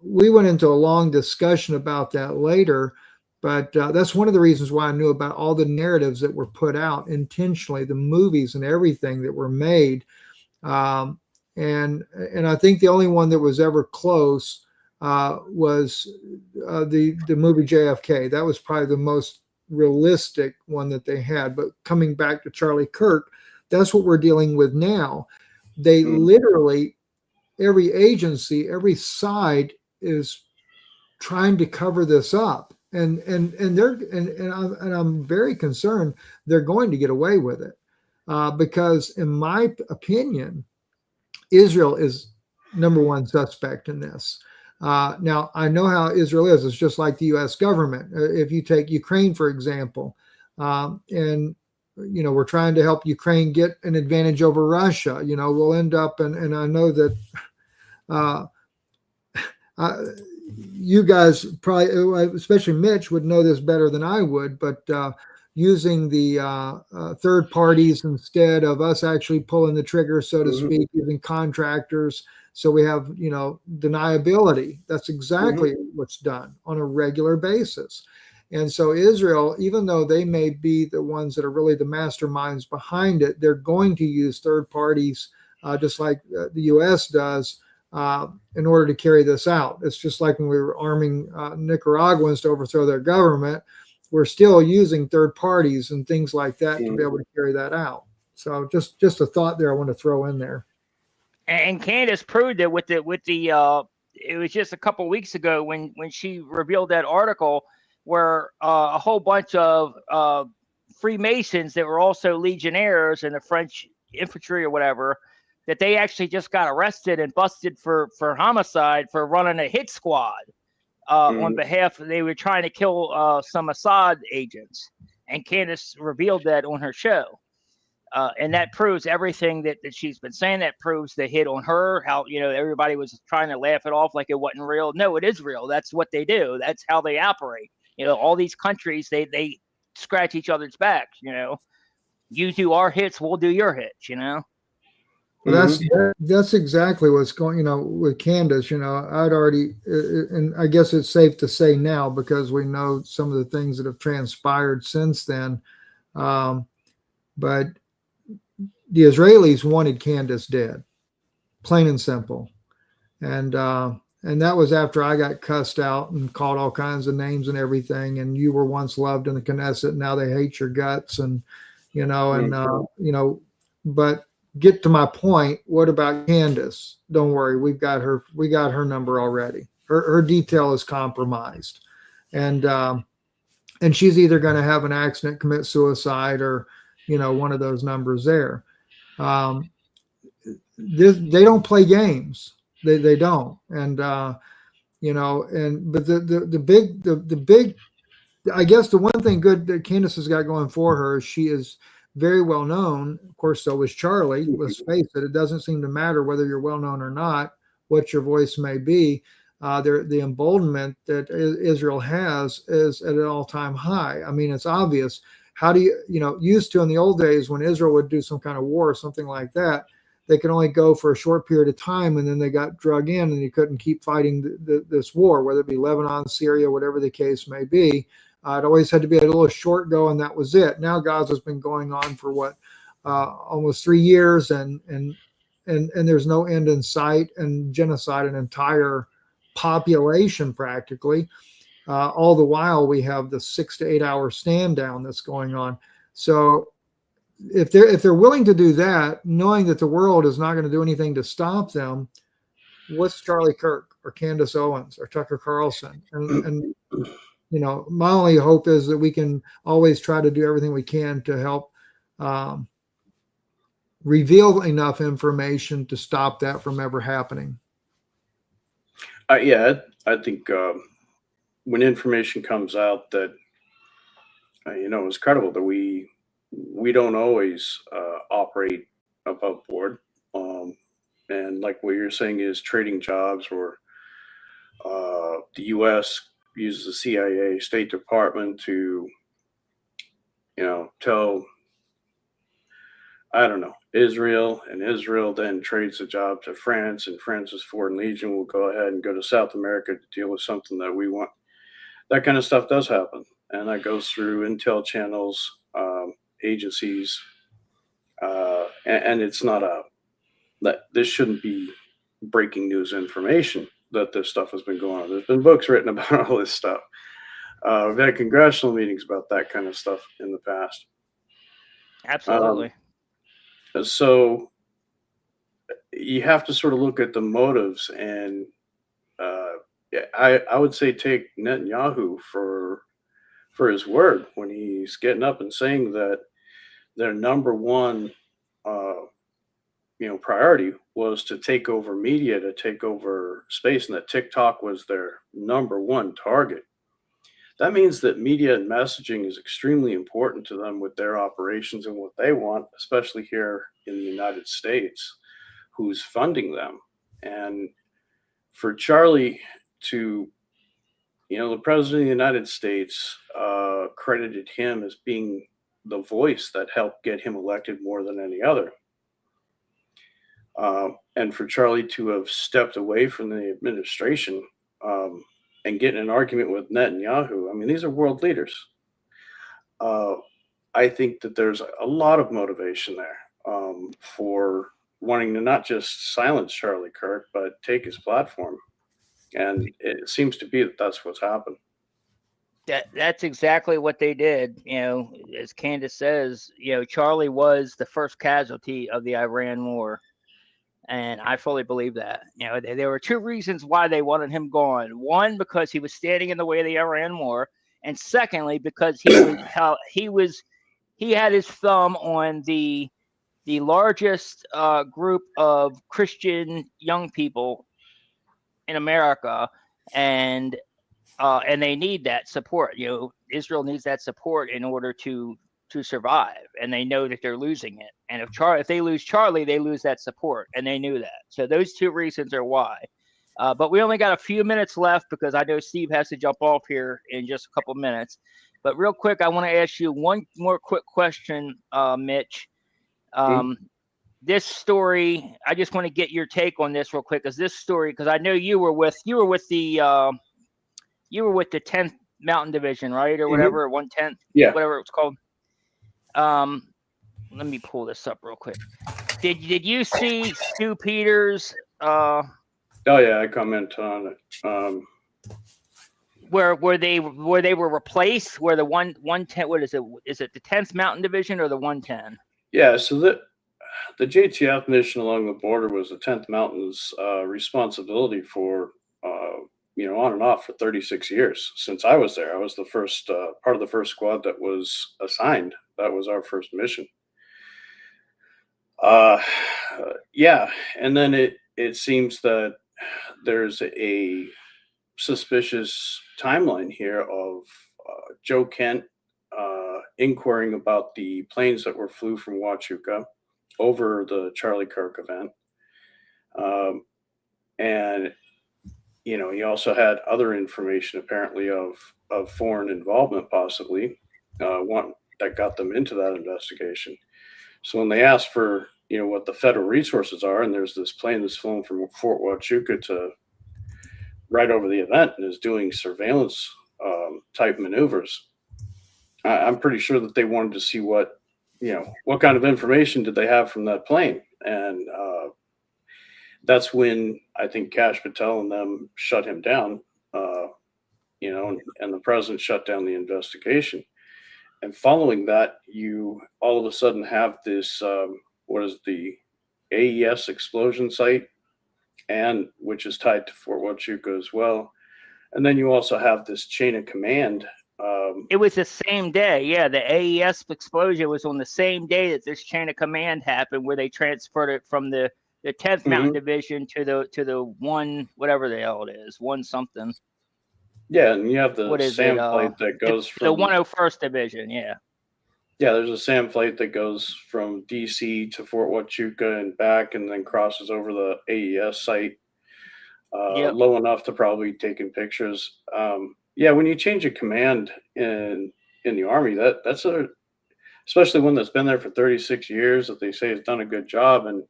we went into a long discussion about that later, but that's one of the reasons why I knew about all the narratives that were put out intentionally, the movies and everything that were made. And I think the only one that was ever close was the movie JFK. That was probably the most realistic one that they had. But coming back to Charlie Kirk, that's what we're dealing with now. They literally, every agency, every side is trying to cover this up, and I'm very concerned they're going to get away with it because, in my opinion, Israel is number one suspect in this. Now, I know how Israel is. It's just like the U.S. government. If you take Ukraine, for example, and we're trying to help Ukraine get an advantage over Russia. We'll end up, and I know that you guys probably, especially Mitch, would know this better than I would, but using the third parties instead of us actually pulling the trigger, so to speak, using contractors. So we have, deniability. That's exactly what's done on a regular basis. And so Israel, even though they may be the ones that are really the masterminds behind it, they're going to use third parties, just like the U.S. does, in order to carry this out. It's just like when we were arming Nicaraguans to overthrow their government. We're still using third parties and things like that to be able to carry that out. So just a thought there I want to throw in there. And Candace proved it with the it was just a couple weeks ago when she revealed that article where a whole bunch of Freemasons that were also legionnaires in the French infantry or whatever, that they actually just got arrested and busted for homicide for running a hit squad on behalf of, they were trying to kill some Assad agents. And Candace revealed that on her show. And that proves everything that she's been saying. That proves the hit on her, how, everybody was trying to laugh it off like it wasn't real. No, it is real. That's what they do. That's how they operate. All these countries, they scratch each other's backs, You do our hits, we'll do your hits, Well, that's exactly what's going. With Candace, I'd already, and I guess it's safe to say now because we know some of the things that have transpired since then. But the Israelis wanted Candace dead, plain and simple, and that was after I got cussed out and called all kinds of names and everything. And you were once loved in the Knesset, now they hate your guts, and but. Get to my point. What about Candace? Don't worry, we got her number already. Her detail is compromised, and she's either going to have an accident, commit suicide, or one of those numbers there. They don't play games. They don't, and but the big. I guess the one thing good that Candace has got going for her is she is very well known. Of course, so is Charlie. Let's face it, it doesn't seem to matter whether you're well known or not, what your voice may be. The emboldenment that Israel has is at an all-time high. I mean, it's obvious. How do used to in the old days when Israel would do some kind of war or something like that, they could only go for a short period of time and then they got drug in and you couldn't keep fighting this war, whether it be Lebanon, Syria, whatever the case may be. It always had to be a little short go, and that was it. Now Gaza's been going on for almost 3 years, and there's no end in sight, and genocide an entire population practically. All the while we have the 6 to 8 hour stand down that's going on. So if they're willing to do that, knowing that the world is not going to do anything to stop them, what's Charlie Kirk or Candace Owens or Tucker Carlson? And my only hope is that we can always try to do everything we can to help reveal enough information to stop that from ever happening. I think when information comes out that, it's credible that we don't always operate above board. And like what you're saying is trading jobs, or the U.S. uses the CIA, State Department to, tell, I don't know, Israel, and Israel then trades the job to France, and France's Foreign Legion will go ahead and go to South America to deal with something that we want. That kind of stuff does happen. And that goes through intel channels, agencies, and it's not that this shouldn't be breaking news information that this stuff has been going on. There's been books written about all this stuff. We've had congressional meetings about that kind of stuff in the past. Absolutely. So you have to sort of look at the motives, and I would say take Netanyahu for his word when he's getting up and saying that their number one priority was to take over media, to take over space, and that TikTok was their number one target. That means that media and messaging is extremely important to them with their operations and what they want, especially here in the United States, who's funding them. And for Charlie to, the president of the United States credited him as being the voice that helped get him elected more than any other. And for Charlie to have stepped away from the administration and get in an argument with Netanyahu, I mean, these are world leaders. I think that there's a lot of motivation there for wanting to not just silence Charlie Kirk, but take his platform. And it seems to be that that's what's happened. That's exactly what they did. As Candace says, Charlie was the first casualty of the Iran war. And I fully believe that. There were two reasons why they wanted him gone. One, because he was standing in the way of the Iran war, and secondly, because he had his thumb on the largest group of Christian young people in America, and they need that support. Israel needs that support in order to survive, and they know that they're losing it. And if they lose Charlie, they lose that support, and they knew that. So those two reasons are why. But we only got a few minutes left because I know Steve has to jump off here in just a couple minutes. But real quick, I want to ask you one more quick question, Mitch. this story, I just want to get your take on this real quick, because this story, because I know you were with the 10th Mountain Division, right, or whatever, 110th, Yeah. whatever it's called. Let me pull this up real quick. Did you see Stu Peters? Oh yeah, I comment on it. Where they were replaced? Where the 110? What is it? Is it the 10th Mountain Division or the 110? Yeah, so the JTF mission along the border was the 10th Mountain's responsibility for, on and off for 36 years since I was there. I was the first part of the first squad that was assigned. That was our first mission. Yeah, and then it seems that there's a suspicious timeline here of Joe Kent inquiring about the planes that were flew from Huachuca over the Charlie Kirk event. And, he also had other information apparently of foreign involvement, possibly, one that got them into that investigation. So when they asked for, what the federal resources are, and there's this plane that's flown from Fort Huachuca to right over the event and is doing surveillance type maneuvers, I'm pretty sure that they wanted to see what kind of information did they have from that plane. And that's when I think Kash Patel and them shut him down, and the president shut down the investigation. And following that, you all of a sudden have this, what is the AES explosion site, and which is tied to Fort Huachuca as well. And then you also have this chain of command. It was the same day. Yeah, the AES explosion was on the same day that this chain of command happened, where they transferred it from the 10th Mountain Division to the one, whatever the hell it is, one something. Yeah, and you have the SAM flight that goes from the 101st Division. Yeah. Yeah, there's a SAM flight that goes from DC to Fort Huachuca and back, and then crosses over the AES site low enough to probably taking pictures. Yeah, when you change a command in the Army, that's especially one that's been there for 36 years that they say has done a good job, and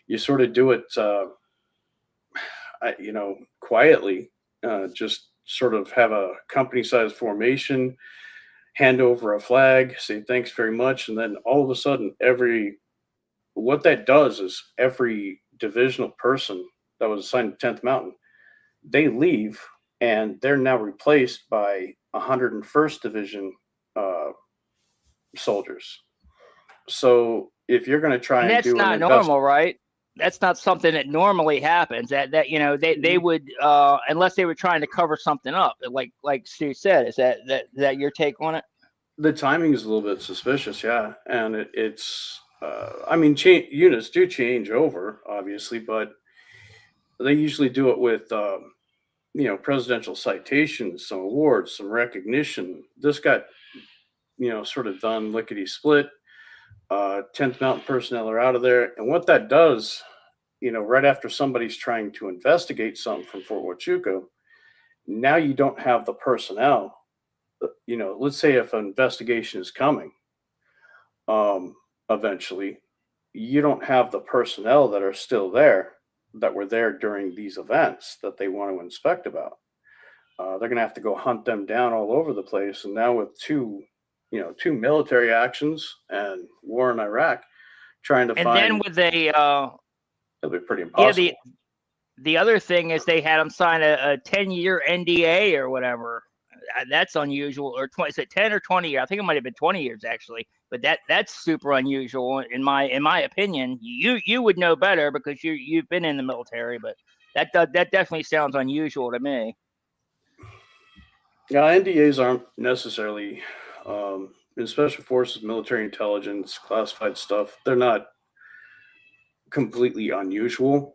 you sort of do it, quietly, just sort of have a company-sized formation, hand over a flag, say thanks very much, and then all of a sudden, what that does is every divisional person that was assigned to 10th Mountain, they leave, and they're now replaced by 101st Division soldiers. So if you're going to try and do not normal, right? That's not something that normally happens. That they would, unless they were trying to cover something up, like Stu said. Is that your take on it? The timing is a little bit suspicious, yeah, and it's. Units do change over, obviously, but they usually do it with, presidential citations, some awards, some recognition. This got, sort of done lickety split. 10th Mountain personnel are out of there, and what that does, right after somebody's trying to investigate something from Fort Huachuca, now you don't have the personnel. Let's say if an investigation is coming, eventually, you don't have the personnel that are still there, that were there during these events that they want to inspect about. They're going to have to go hunt them down all over the place. And now with two military actions and war in Iraq, trying to find. And then with it'll be pretty impossible. Yeah, the other thing is they had them sign a 10-year NDA or whatever. That's unusual. Or is it 10 or 20 years? I think it might have been 20 years actually. But that's super unusual in my opinion. You would know better because you've been in the military, but that definitely sounds unusual to me. Yeah, NDAs aren't necessarily in special forces, military intelligence, classified stuff. They're not completely unusual.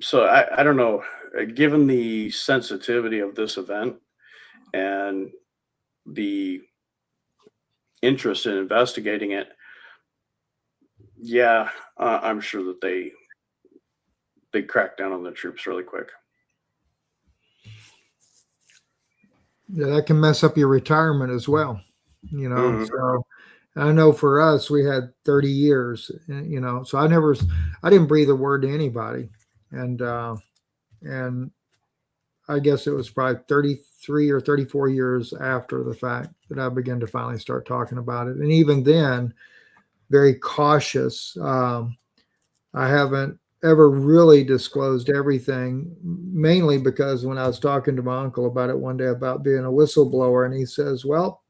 So I don't know. Given the sensitivity of this event and the interest in investigating it, yeah, I'm sure that they crack down on the troops really quick. Yeah, that can mess up your retirement as well. So I know for us, we had 30 years, you know, so I didn't breathe a word to anybody. And I guess it was probably 33 or 34 years after the fact that I began to finally start talking about it. And even then, very cautious. I haven't ever really disclosed everything, mainly because when I was talking to my uncle about it one day about being a whistleblower, and he says, "Well,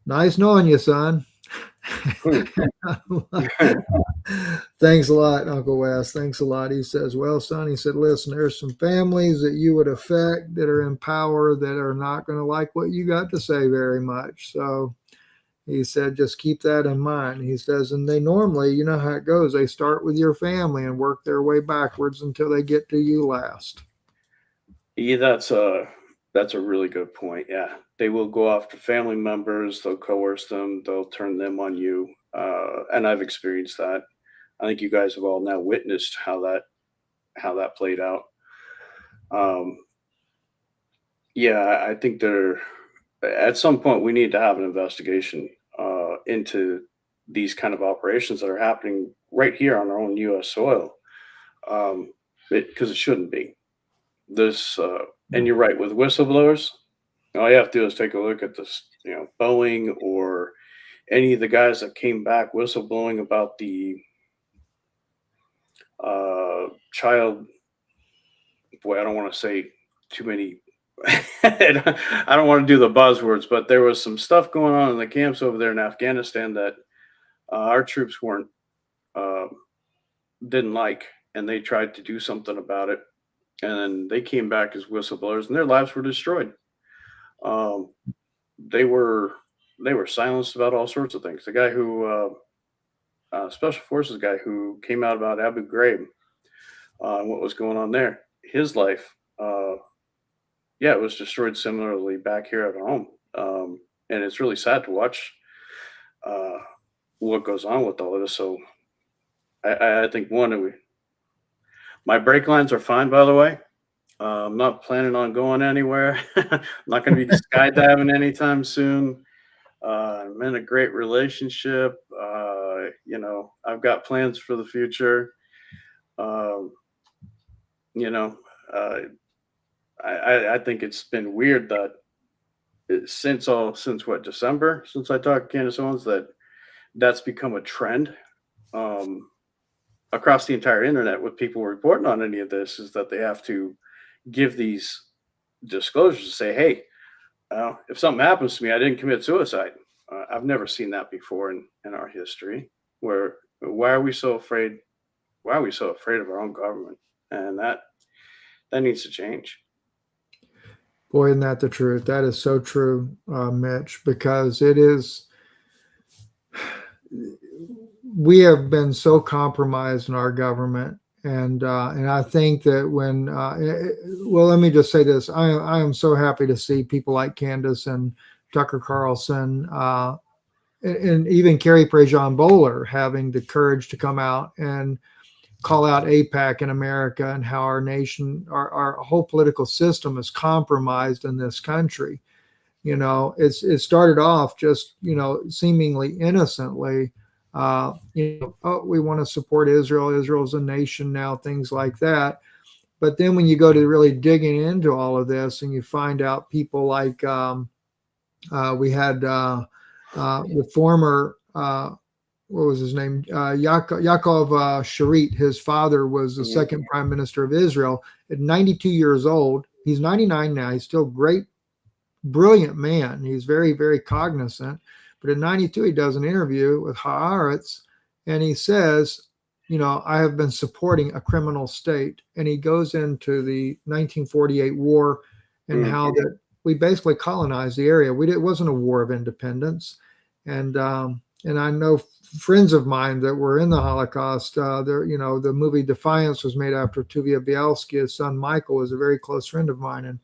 nice knowing you, son." Thanks a lot, Uncle Wes. Thanks a lot. He says, "Well, son," he said, "listen, there's some families that you would affect that are in power that are not going to like what you got to say very much. So," he said, "just keep that in mind." He says, "and they normally, you know how it goes, they start with your family and work their way backwards until they get to you last." Yeah, that's a really good point. Yeah, they will go after family members. They'll coerce them. They'll turn them on you. And I've experienced that. I think you guys have all now witnessed how that played out. Um, yeah, I think at some point we need to have an investigation into these kind of operations that are happening right here on our own U.S. soil, because it shouldn't be. This, and you're right with whistleblowers. All you have to do is take a look at this, Boeing or any of the guys that came back whistleblowing about the child. Boy, I don't want to say too many. I don't want to do the buzzwords, but there was some stuff going on in the camps over there in Afghanistan that our troops weren't uh, didn't like, and they tried to do something about it, and then they came back as whistleblowers, and their lives were destroyed. Um, they were silenced about all sorts of things. The guy who special forces guy who came out about Abu Ghraib and what was going on there, his life, yeah, it was destroyed similarly back here at home. And it's really sad to watch uh, what goes on with all of this. So I think my brake lines are fine, by the way. I'm not planning on going anywhere. I'm not going to be skydiving anytime soon. I'm in a great relationship. I've got plans for the future. Um, you know, uh, I think it's been weird that since what, December, since I talked to Candace Owens, that's become a trend across the entire internet with people reporting on any of this, is that they have to give these disclosures to say, hey, if something happens to me, I didn't commit suicide. I've never seen that before in our history. Why are we so afraid? Why are we so afraid of our own government? And that needs to change. Boy, isn't that the truth? That is so true, Mitch, because it is. We have been so compromised in our government, and I think that well, let me just say this: I am so happy to see people like Candace and Tucker Carlson, and even Carrie Prejean Bowler having the courage to come out and call out AIPAC in America and how our nation, our whole political system is compromised in this country. It started off just, seemingly innocently, oh, we want to support Israel. Israel's a nation now, things like that. But then when you go to really digging into all of this and you find out people like we had the former what was his name? Yaakov Sharit. His father was the second prime minister of Israel at 92 years old. He's 99 now. He's still great, brilliant man. He's very, very cognizant. But at 92, he does an interview with Haaretz, and he says, I have been supporting a criminal state. And he goes into the 1948 war and how that we basically colonized the area. It wasn't a war of independence. And I know friends of mine that were in the Holocaust. The movie Defiance was made after Tuvia Bielski. His son Michael was a very close friend of mine,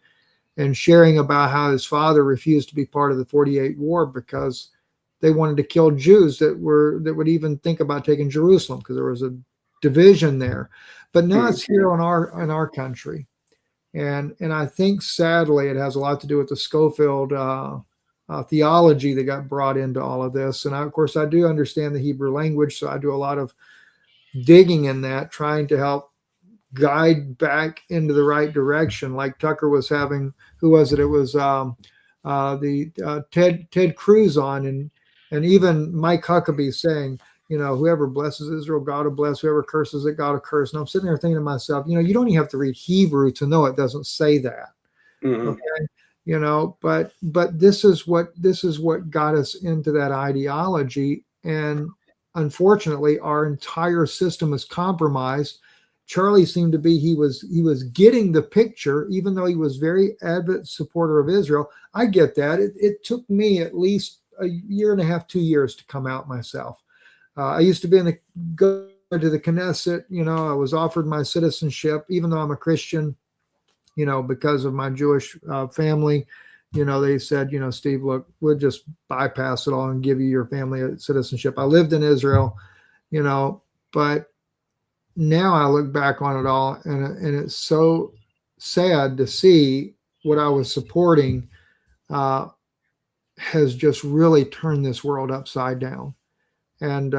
and sharing about how his father refused to be part of the 48 war because they wanted to kill Jews that would even think about taking Jerusalem, because there was a division there. But now it's here in our country, and I think sadly it has a lot to do with the Schofield theology that got brought into all of this. And of course, I do understand the Hebrew language, so I do a lot of digging in that, trying to help guide back into the right direction. Like Tucker was having, who was it? It was Ted Cruz on, and even Mike Huckabee saying, whoever blesses Israel, God will bless. Whoever curses it, God will curse. And I'm sitting there thinking to myself, you don't even have to read Hebrew to know it doesn't say that. Mm-hmm. Okay. But this is what got us into that ideology. And unfortunately, our entire system is compromised. Charlie seemed to be, he was getting the picture, even though he was very avid supporter of Israel. I get that. It took me at least a year and a half, 2 years to come out myself. I used to go to the Knesset. I was offered my citizenship, even though I'm a Christian, because of my Jewish family. They said, Steve, look, we'll just bypass it all and give you your family citizenship. I lived in Israel, but now I look back on it all, and it's so sad to see what I was supporting has just really turned this world upside down. And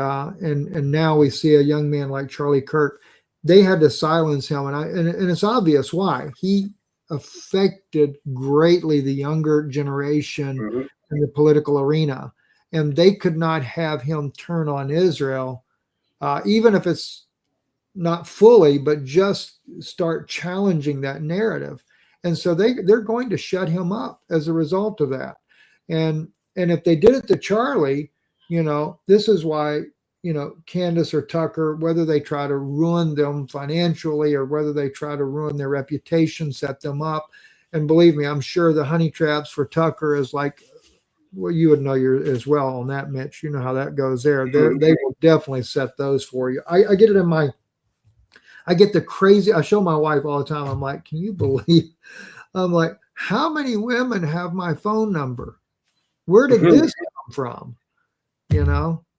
now we see a young man like Charlie Kirk. They had to silence him, and it's obvious why. He affected greatly the younger generation Mm-hmm. in the political arena, and they could not have him turn on Israel, even if it's not fully, but just start challenging that narrative. And so they're going to shut him up as a result of that. And if they did it to Charlie, this is why, Candace or Tucker, whether they try to ruin them financially or whether they try to ruin their reputation, set them up. And believe me, I'm sure the honey traps for Tucker is like, well, you would know as well on that, Mitch. You know how that goes there. They will definitely set those for you. I get it I get the crazy. I show my wife all the time. I'm like, can you believe? I'm like, how many women have my phone number? Where did this come from?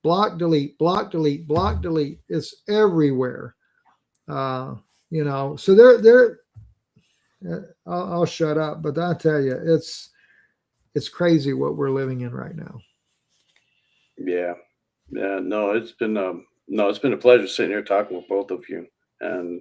Block, delete, block, delete, block, delete. It's everywhere. So they're I'll shut up, but I tell you, it's crazy what we're living in right now. Yeah. No, it's been a pleasure sitting here talking with both of you. And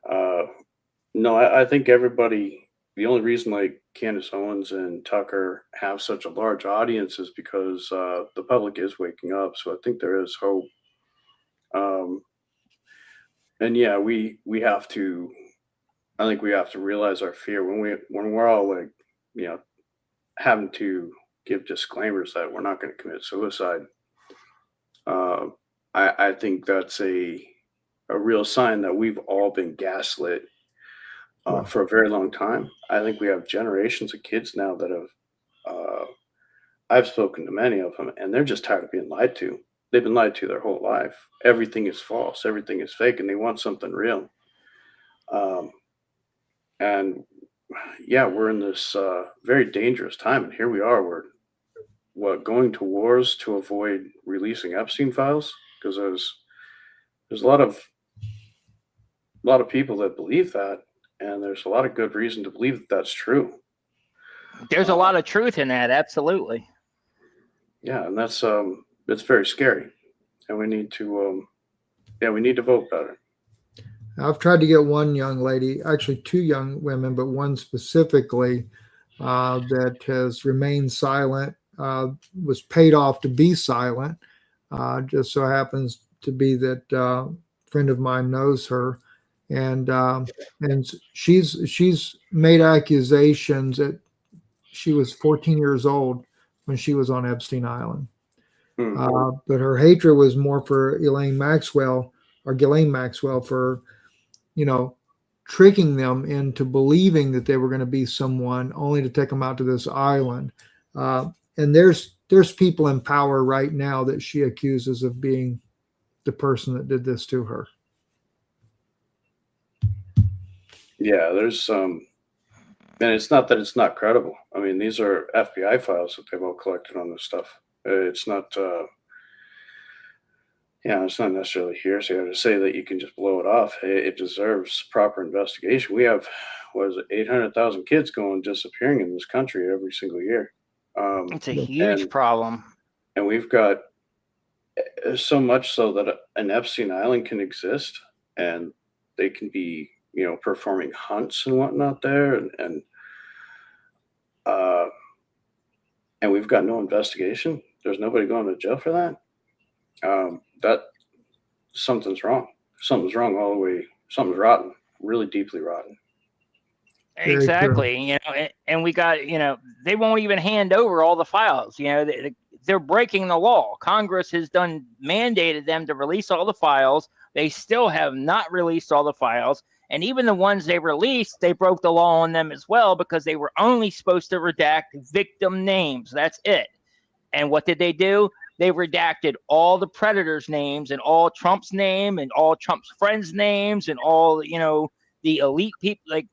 I think everybody, the only reason like Candace Owens and Tucker have such a large audience is because the public is waking up. So I think there is hope. And yeah, we have to. I think we have to realize our fear when we're all like, having to give disclaimers that we're not going to commit suicide. I think that's a real sign that we've all been gaslit for a very long time. I think we have generations of kids now that have, I've spoken to many of them, and they're just tired of being lied to. They've been lied to their whole life. Everything is false. Everything is fake, and they want something real. And yeah, we're in this very dangerous time, and here we are. We're going to wars to avoid releasing Epstein files, because there's a lot of people that believe that, and there's a lot of good reason to believe that that's true. There's a lot of truth in that, absolutely. Yeah, and that's it's very scary, and we need to vote better. I've tried to get one young lady, actually two young women, but one specifically that has remained silent, was paid off to be silent. Just so happens to be that a friend of mine knows her, and she's made accusations that she was 14 years old when she was on Epstein Island. But her hatred was more for Ghislaine Maxwell for, tricking them into believing that they were going to be someone, only to take them out to this island. And there's people in power right now that she accuses of being the person that did this to her. Yeah, there's and it's not that it's not credible. I mean, these are FBI files that they've all collected on this stuff. It's not it's not necessarily hearsay to say that you can just blow it off. It deserves proper investigation. We have, 800,000 kids going disappearing in this country every single year. It's a huge problem. And we've got so much so that an Epstein Island can exist, and they can be, performing hunts and whatnot there, and we've got no investigation. There's nobody going to jail for that. That something's wrong. Something's wrong all the way. Something's rotten, really deeply rotten. Exactly. And we got, they won't even hand over all the files. They're breaking the law. Congress has mandated them to release all the files. They still have not released all the files. And even the ones they released, they broke the law on them as well, because they were only supposed to redact victim names. That's it. And what did they do? They redacted all the predators' names and all Trump's name and all Trump's friends' names and all, the elite people. Like,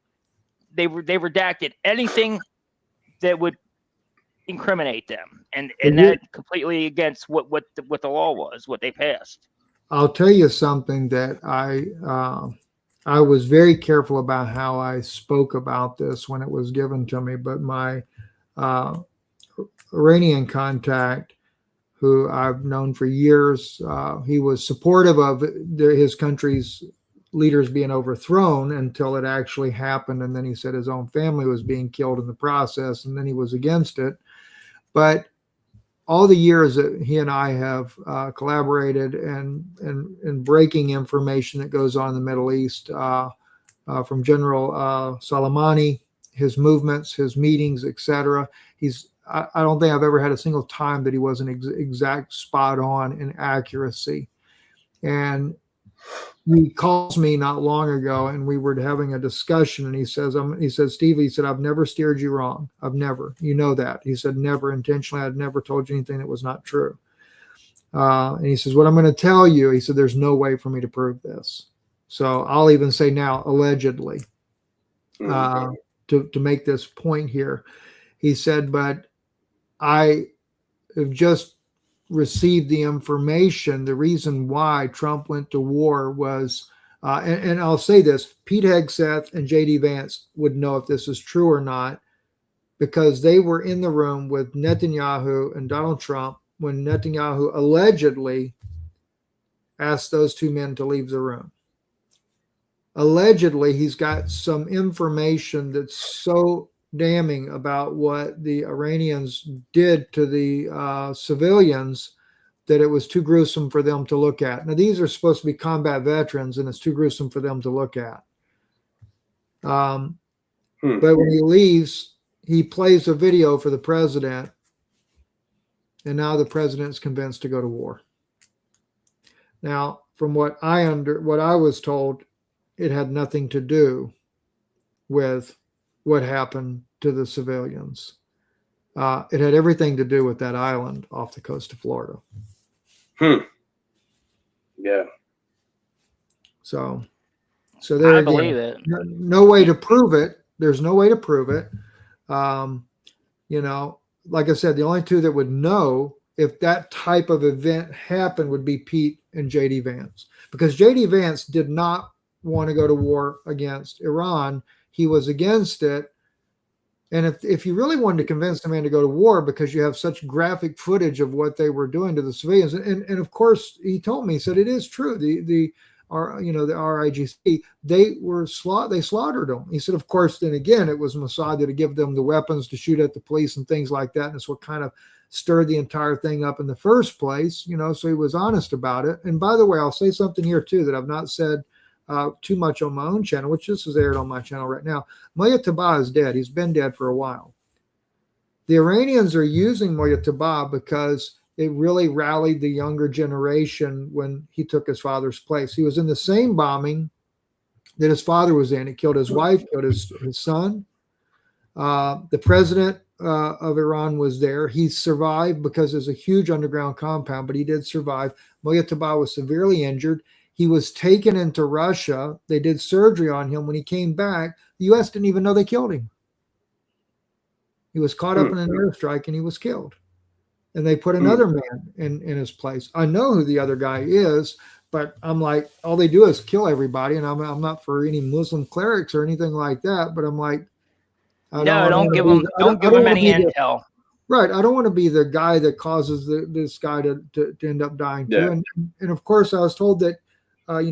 they redacted anything that would incriminate them, and that completely against what the law was, what they passed. I'll tell you something that I was very careful about how I spoke about this when it was given to me, but my Iranian contact, who I've known for years, he was supportive of his country's leaders being overthrown until it actually happened. And then he said his own family was being killed in the process, and then he was against it. But all the years that he and I have collaborated and breaking information that goes on in the Middle East, from General Soleimani, his movements, his meetings, etc. I don't think I've ever had a single time that he wasn't exact spot on in accuracy. And he calls me not long ago, and we were having a discussion, and he says, Steve, he said, I've never steered you wrong. I've never, that. He said, never intentionally. I'd never told you anything that was not true. And he says, what I'm going to tell you, he said, there's no way for me to prove this. So I'll even say now, allegedly, to make this point here. He said, but I have just received the information. The reason why Trump went to war was, and I'll say this, Pete Hegseth and J.D. Vance would know if this is true or not, because they were in the room with Netanyahu and Donald Trump when Netanyahu allegedly asked those two men to leave the room. Allegedly, he's got some information that's so damning about what the Iranians did to the civilians that it was too gruesome for them to look at. Now, these are supposed to be combat veterans, and it's too gruesome for them to look at. But when he leaves, he plays a video for the president, and now the president's convinced to go to war. Now, from what I was told, it had nothing to do with what happened to the civilians. It had everything to do with that island off the coast of Florida. Yeah. So there I again, believe it. no way to prove it. There's no way to prove it. Like I said, the only two that would know if that type of event happened would be Pete and J.D. Vance, because J.D. Vance did not want to go to war against Iran. He was against it. And if you really wanted to convince the man to go to war because you have such graphic footage of what they were doing to the civilians, and of course he told me, he said it is true. The RIGC, they slaughtered them. He said, of course, then again, it was Mossad to give them the weapons to shoot at the police and things like that. And it's what kind of stirred the entire thing up in the first place, so he was honest about it. And by the way, I'll say something here too that I've not said too much on my own channel, which this is aired on my channel right now. Mojtaba is dead. He's been dead for a while. The Iranians are using Mojtaba because it really rallied the younger generation when he took his father's place. He was in the same bombing that his father was in. It killed his wife, killed his son. The president of Iran was there. He survived because there's a huge underground compound, but he did survive. Mojtaba was severely injured. He was taken into Russia. They did surgery on him. When he came back, the U.S. didn't even know they killed him. He was caught up in an airstrike and he was killed. And they put another man in his place. I know who the other guy is, but I'm like, all they do is kill everybody. And I'm not for any Muslim clerics or anything like that. But I'm like, don't give them any intel. Right. I don't want to be the guy that causes this guy to end up dying too. Yeah. And of course, I was told that,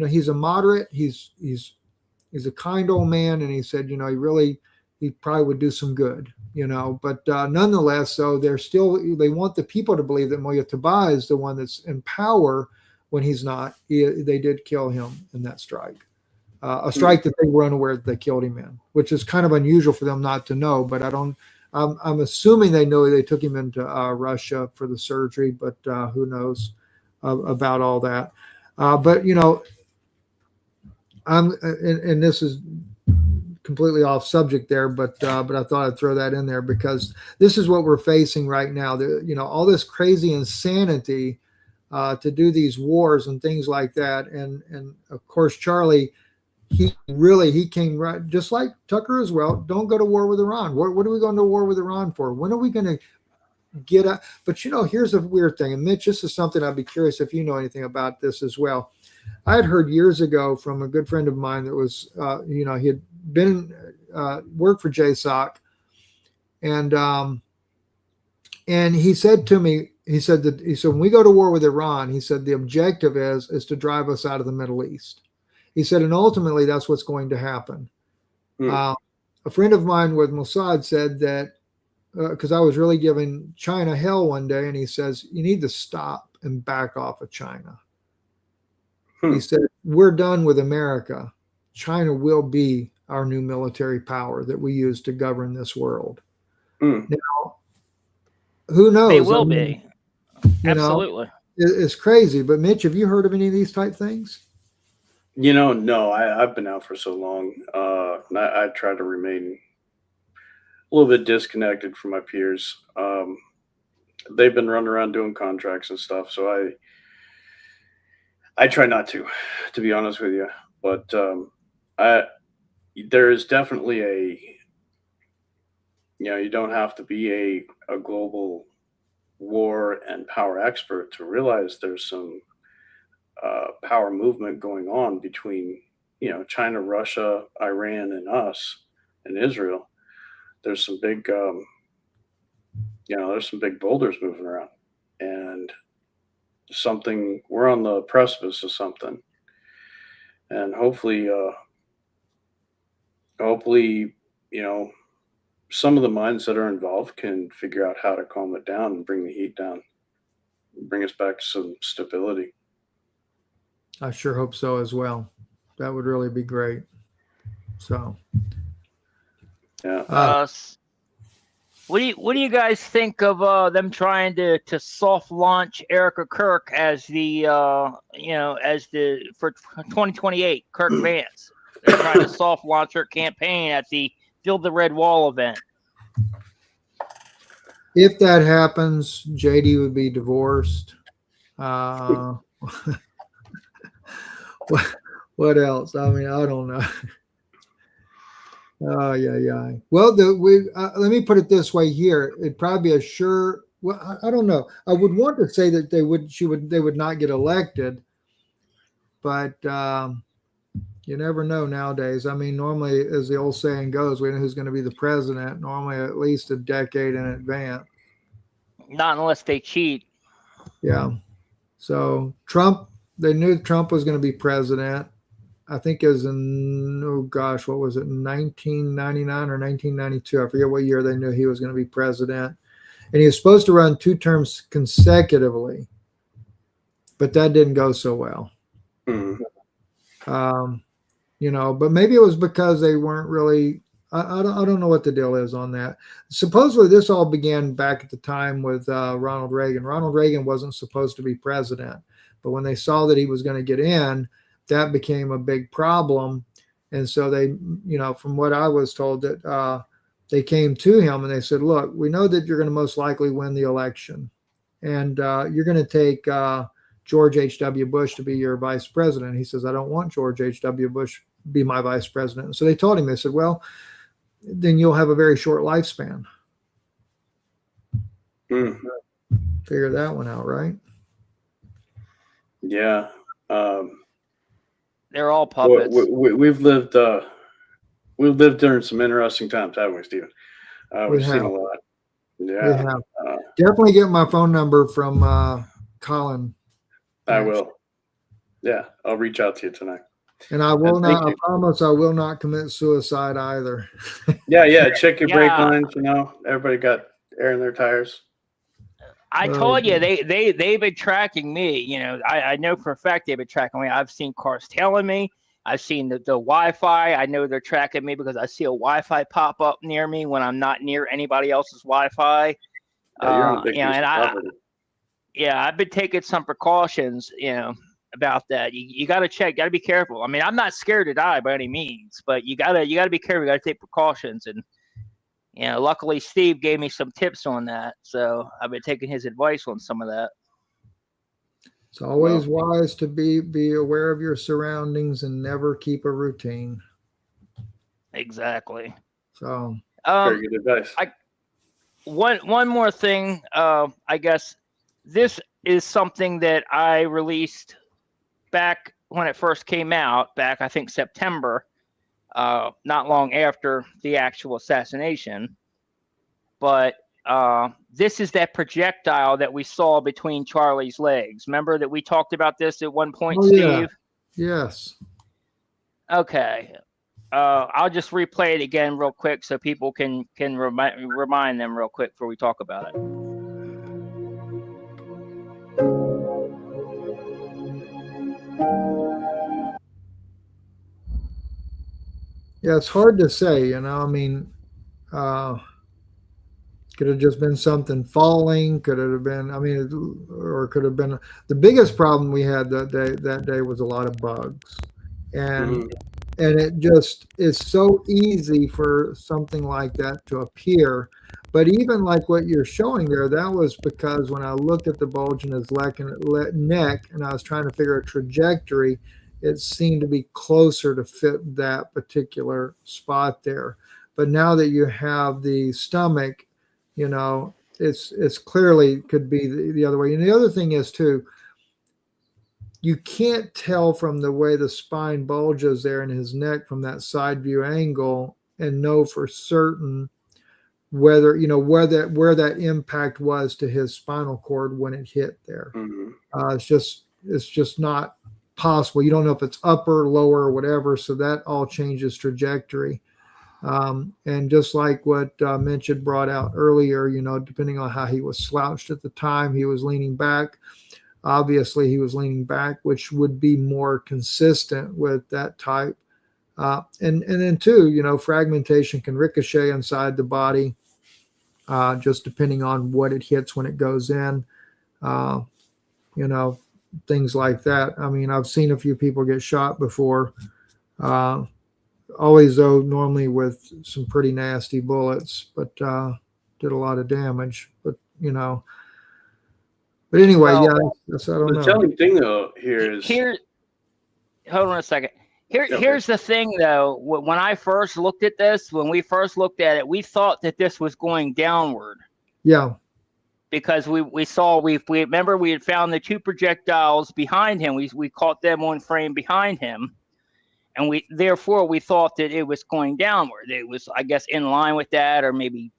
he's a moderate. He's a kind old man, and he said, he probably would do some good, But nonetheless, so they want the people to believe that Muyataba is the one that's in power when he's not. They did kill him in that strike. A strike that they were unaware that they killed him in, which is kind of unusual for them not to know. But I'm assuming they know they took him into Russia for the surgery, but who knows about all that. But and this is completely off subject there, but I thought I'd throw that in there because this is what we're facing right now. All this crazy insanity to do these wars and things like that, and of course Charlie. He came right, just like Tucker as well. Don't go to war with Iran. What are we going to war with Iran for? When are we going to get up? But here's a weird thing. And Mitch, this is something I'd be curious if you know anything about this as well. I had heard years ago from a good friend of mine that was, he had been worked for JSOC, and he said to me, he said when we go to war with Iran, he said the objective is to drive us out of the Middle East. He said, and ultimately that's what's going to happen. A friend of mine with Mossad said that, because I was really giving China hell one day, and he says, you need to stop and back off of China. He said, we're done with America. China will be our new military power that we use to govern this world. Now, who knows? They will be. Absolutely. It's crazy. But Mitch, have you heard of any of these type things? No, I've been out for so long. I try to remain a little bit disconnected from my peers. They've been running around doing contracts and stuff, so I try not to be honest with you. But there is definitely you don't have to be a global war and power expert to realize there's some power movement going on between China, Russia, Iran, and us and Israel. There's some big there's some big boulders moving around, and we're on the precipice of something, and hopefully some of the minds that are involved can figure out how to calm it down and bring the heat down, bring us back to some stability. I sure hope so as well. That would really be great. So, yeah. What do you guys think of them trying to soft launch Erica Kirk as the for 2028 Kirk Vance? They're trying to soft launch her campaign at the Build the Red Wall event. If that happens, JD would be divorced. What else? I mean, I don't know. Oh, yeah. Well, let me put it this way here. It'd probably be a sure. Well, I don't know. I would want to say that they would not get elected, but you never know nowadays. I mean, normally, as the old saying goes, we know who's going to be the president. Normally, at least a decade in advance. Not unless they cheat. Yeah. So Trump. They knew Trump was going to be president. I think it was in, what was it, 1999 or 1992? I forget what year they knew he was going to be president. And he was supposed to run 2 terms consecutively, but that didn't go so well. But maybe it was because they weren't really, I don't know what the deal is on that. Supposedly this all began back at the time with Ronald Reagan. Ronald Reagan wasn't supposed to be president. But when they saw that he was going to get in, that became a big problem. And so they, from what I was told, that they came to him and they said, look, we know that you're going to most likely win the election. And you're going to take George H.W. Bush to be your vice president. He says, I don't want George H.W. Bush to be my vice president. And so they told him, they said, well, then you'll have a very short lifespan. Figure that one out, right? Yeah. They're all puppets. We've lived during some interesting times, haven't we, Stephen? We've seen a lot. Yeah. Definitely get my phone number from Colin. I will. Yeah, I'll reach out to you tonight. And I will not, I promise I will not commit suicide either. Yeah. Check your brake Yeah. lines. Everybody got air in their tires. I told you they've been tracking me. I know for a fact they've been tracking me. I've seen cars tailing me. I've seen the Wi-Fi. I know they're tracking me because I see a Wi-Fi pop up near me when I'm not near anybody else's Wi-Fi. Yeah, you're on a big piece of property. I've been taking some precautions, about that. You got to check, got to be careful. I mean, I'm not scared to die by any means, but you gotta be careful. You got to take precautions, and luckily Steve gave me some tips on that, so I've been taking his advice on some of that. It's always wise to be aware of your surroundings and never keep a routine. Exactly. So very good advice. One more thing. I guess this is something that I released back when it first came out, back I think September, not long after the actual assassination. But this is that projectile that we saw between Charlie's legs. Remember that we talked about this at one point, Steve? Yes. Okay. I'll just replay it again real quick so people can remind them real quick before we talk about it. Yeah, it's hard to say, I mean, could have just been something falling. Could it have been, or could have been, the biggest problem we had that day was a lot of bugs. And it just is so easy for something like that to appear. But even like what you're showing there, that was because when I looked at the bulge in his neck and I was trying to figure a trajectory, it seemed to be closer to fit that particular spot there. But now that you have the stomach, it's clearly could be the other way. And the other thing is too, you can't tell from the way the spine bulges there in his neck from that side view angle and know for certain whether, where that impact was to his spinal cord when it hit there. It's just not possible. You don't know if it's upper, lower, or whatever. So that all changes trajectory. And just like what Mitch had brought out earlier, depending on how he was slouched at the time, he was leaning back. Obviously, he was leaning back, which would be more consistent with that type. And then too, fragmentation can ricochet inside the body, just depending on what it hits when it goes in. Things like that. I mean, I've seen a few people get shot before. Always, though, normally with some pretty nasty bullets, but did a lot of damage. But anyway, I don't know. The telling thing though is hold on a second. Here's the thing though. When I first looked at this, when we first looked at it, we thought that this was going downward. Yeah. Because we remember we had found the two projectiles behind him. We caught them on frame behind him. And therefore we thought that it was going downward. It was, I guess, in line with that, or maybe,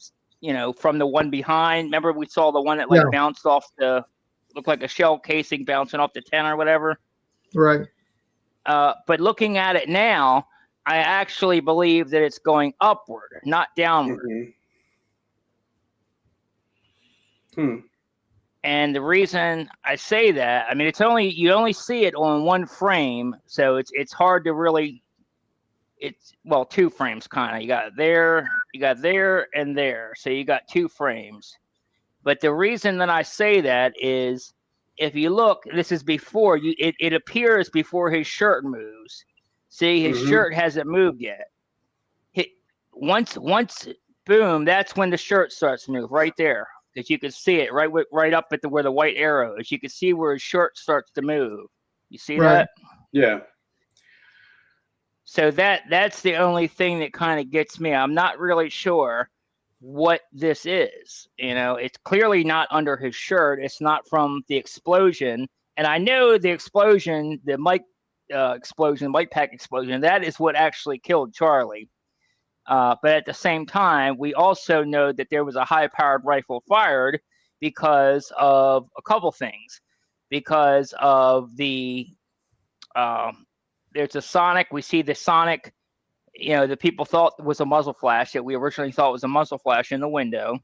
from the one behind. Remember, we saw the one that bounced off looked like a shell casing bouncing off the tent or whatever. Right. But looking at it now, I actually believe that it's going upward, not downward. And the reason I say that, I mean, you only see it on one frame, so it's hard to really. Two frames kind of. You got there, and there, so you got two frames. But the reason that I say that is, if you look, this is before it appears before his shirt moves. See, his shirt hasn't moved yet. Once, boom, that's when the shirt starts to move right there. Because you can see it right up at where the white arrow is. You can see where his shirt starts to move. You see that? Yeah. So that's the only thing that kind of gets me. I'm not really sure what this is. It's clearly not under his shirt. It's not from the explosion. And I know the explosion, the mic explosion, light pack explosion, that is what actually killed Charlie. But at the same time, we also know that there was a high-powered rifle fired because of a couple things. Because of the there's a sonic. We see the sonic. The people thought was a muzzle flash that we originally thought was a muzzle flash in the window,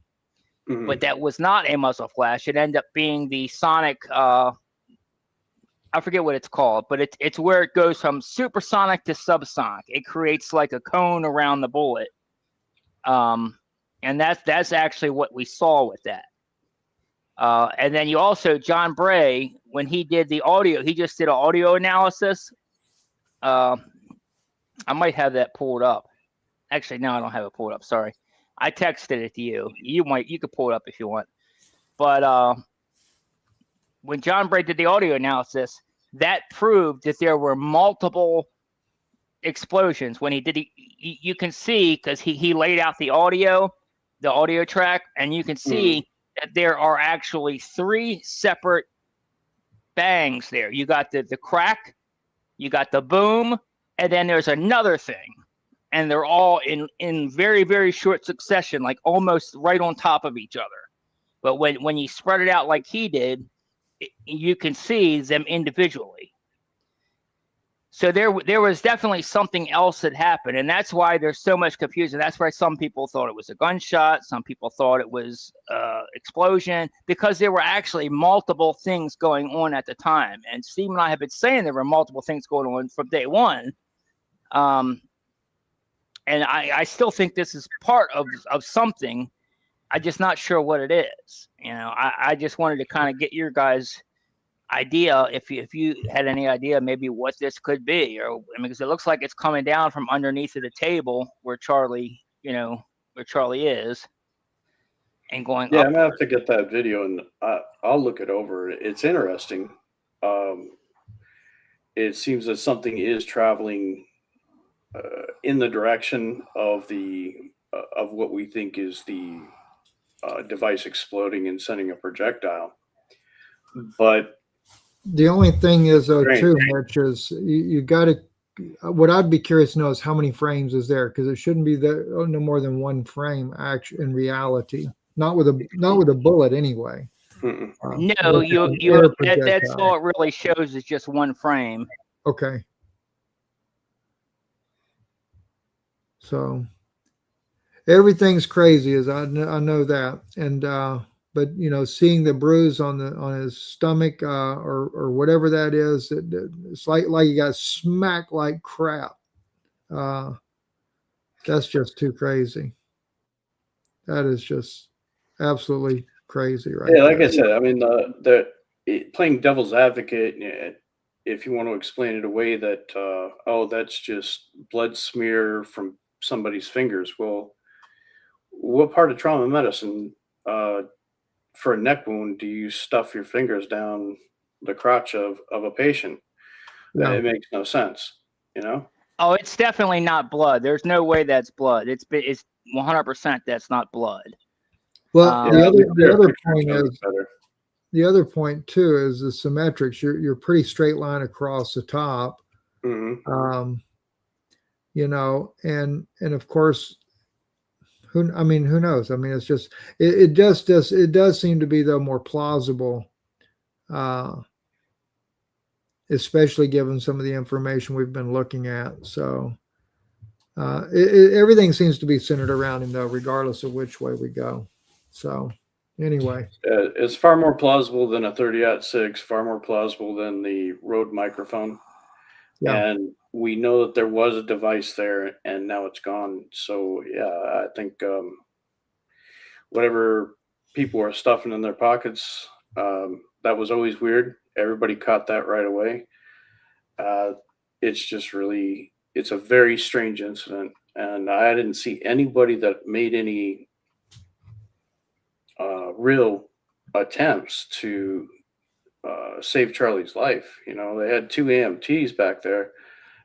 but that was not a muzzle flash. It ended up being the sonic. I forget what it's called, but it's where it goes from supersonic to subsonic. It creates like a cone around the bullet, and that's actually what we saw with that. And then you also, John Bray, when he did the audio, he just did an audio analysis. I might have that pulled up. Actually, no, I don't have it pulled up. Sorry, I texted it to you. You could pull it up if you want. But when John Bray did the audio analysis, that proved that there were multiple explosions. When he did, you can see, because he laid out the audio track, and you can see that there are actually 3 separate bangs there. You got the crack, you got the boom, and then there's another thing. And they're all in very, very short succession, like almost right on top of each other. But when you spread it out like he did, you can see them individually. So there was definitely something else that happened, and that's why there's so much confusion. That's why some people thought it was a gunshot, some people thought it was explosion, because there were actually multiple things going on at the time. And Steve and I have been saying there were multiple things going on from day one. And I still think this is part of something. I'm just not sure what it is. I just wanted to kind of get your guys' idea, if you had any idea maybe what this could be, because it looks like it's coming down from underneath of the table where Charlie is, and going Yeah, up. I'm gonna have to get that video and I'll look it over. It's interesting. It seems that something is traveling in the direction of what we think is the device exploding and sending a projectile. But the only thing is, though, too, Mitch, is you got to. What I'd be curious to know is how many frames is there, because it shouldn't be no more than 1 frame. In reality, not with a bullet anyway. No, that's all it really shows is just 1 frame. Okay. So everything's crazy, as I know that, and but seeing the bruise on his stomach or whatever that is, it's like he got smacked like crap. That's just too crazy. That is just absolutely crazy, right? Yeah, like I said, I mean, playing devil's advocate, if you want to explain it away that that's just blood smear from somebody's fingers. Well, what part of trauma medicine for a neck wound do you stuff your fingers down the crotch of a patient? Yeah. It makes no sense, Oh, it's definitely not blood. There's no way that's blood. It's 100% that's not blood. Well, the other point too is the symmetrics. You're pretty straight line across the top. Mm-hmm. And of course, who knows? I mean, it's just it does seem to be, though, more plausible, especially given some of the information we've been looking at. So everything seems to be centered around him, though, regardless of which way we go. So anyway, it's far more plausible than a 30-06, far more plausible than the Rode microphone. Yeah. And we know that there was a device there, and now it's gone. So yeah, I think whatever people are stuffing in their pockets, that was always weird. Everybody caught that right away. It's just it's a very strange incident, and I didn't see anybody that made any real attempts to save Charlie's life. They had 2 EMTs back there.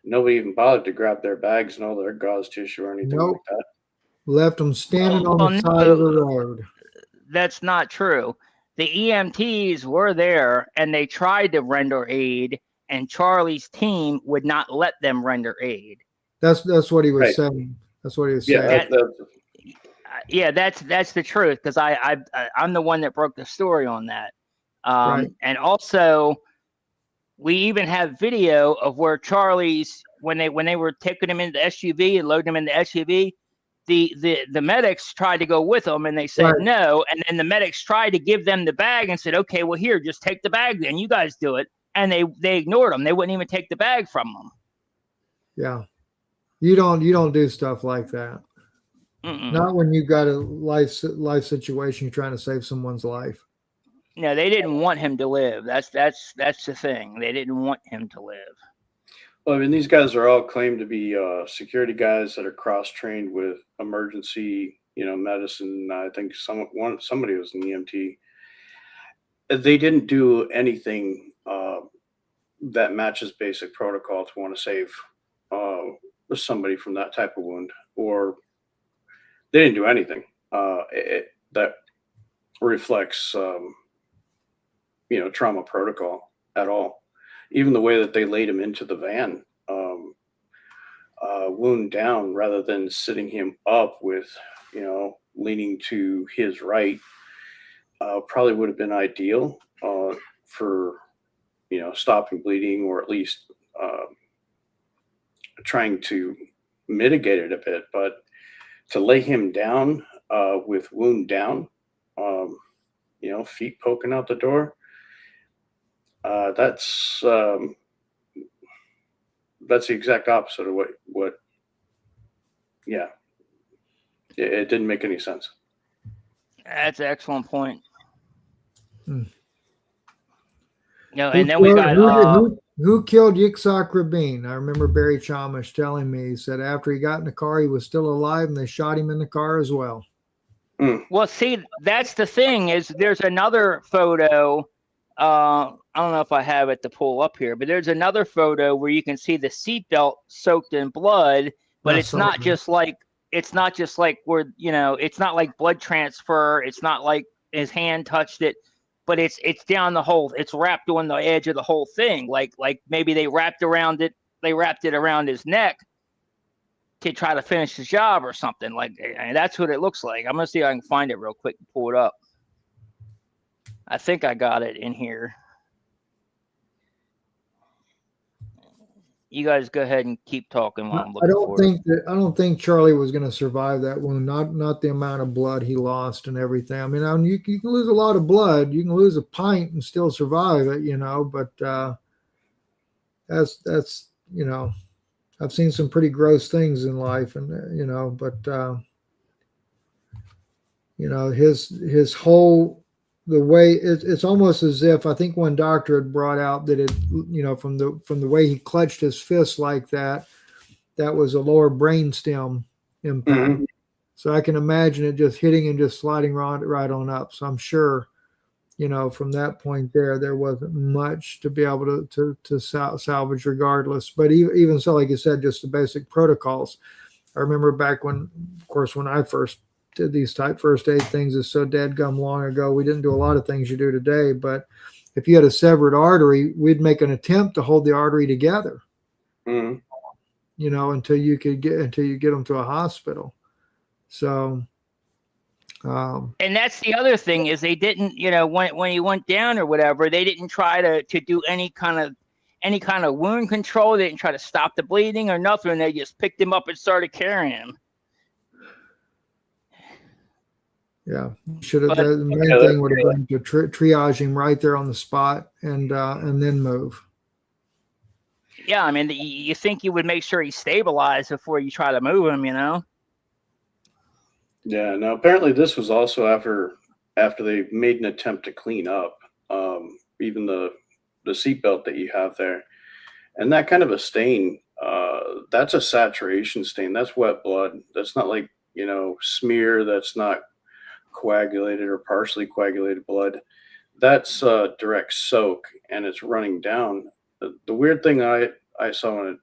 Nobody even bothered to grab their bags and all their gauze tissue or anything like that. Left them standing on the side of the road. That's not true. The EMTs were there, and they tried to render aid, and Charlie's team would not let them render aid. That's what he was saying. That's what he was Yeah, saying. Yeah, that's the truth, because I'm the one that broke the story on that. Right. And also, we even have video of where Charlie's, when they were taking him into the SUV and loading him in the SUV, the medics tried to go with him, and they said Right. no. And then the medics tried to give them the bag and said, okay, well, here, just take the bag then. You guys do it. And they ignored them. They wouldn't even take the bag from them. Yeah. You don't do stuff like that. Mm-mm. Not when you've got a life situation, you're trying to save someone's life. No, they didn't want him to live. That's the thing. They didn't want him to live. Well, I mean, these guys are all claimed to be security guys that are cross-trained with emergency, medicine. I think somebody was an EMT. They didn't do anything that matches basic protocol to want to save somebody from that type of wound, or they didn't do anything that reflects, trauma protocol at all. Even the way that they laid him into the van, wound down, rather than sitting him up with, leaning to his right, probably would have been ideal for, stopping bleeding, or at least trying to mitigate it a bit. But to lay him down with wound down, feet poking out the door, that's the exact opposite of what it didn't make any sense. That's an excellent point. Hmm. And then we got who killed Yitzhak Rabin? I remember Barry Chamish telling me, he said after he got in the car, he was still alive, and they shot him in the car as well. Well, see, that's the thing, is there's another photo. I don't know if I have it to pull up here, but there's another photo where you can see the seatbelt soaked in blood, but it's not just like where, it's not like blood transfer. It's not like his hand touched it, but it's down the whole, it's wrapped on the edge of the whole thing. Like maybe they wrapped it around his neck to try to finish the job or something. And that's what it looks like. I'm gonna see if I can find it real quick and pull it up. I think I got it in here. You guys go ahead and keep talking while I'm looking I don't think Charlie was going to survive that wound. Not the amount of blood he lost and everything. I mean, you can lose a lot of blood. You can lose a pint and still survive it, But that's I've seen some pretty gross things in life, and but his whole, the way it's almost as if, I think one doctor had brought out that it, from the way he clutched his fist like that was a lower brainstem impact. Mm-hmm. So I can imagine it just hitting and just sliding right on up. So I'm sure, from that point there wasn't much to be able to salvage regardless. But even so, like you said, just the basic protocols. I remember back when I first did these type first aid things, is so dadgum long ago. We didn't do a lot of things you do today, but if you had a severed artery, we'd make an attempt to hold the artery together, mm-hmm. Until you get them to a hospital. So, and that's the other thing, is they didn't, when he went down or whatever, they didn't try to do any kind of wound control. They didn't try to stop the bleeding or nothing. They just picked him up and started carrying him. Yeah, should have. The main thing would have been to triage him right there on the spot, and then move. Yeah, I mean, you think you would make sure he's stabilized before you try to move him, Yeah. Now apparently this was also after they made an attempt to clean up, even the seatbelt that you have there, and that kind of a stain. That's a saturation stain. That's wet blood. That's not like smear. That's not coagulated or partially coagulated blood. That's direct soak, and it's running down. The weird thing I saw in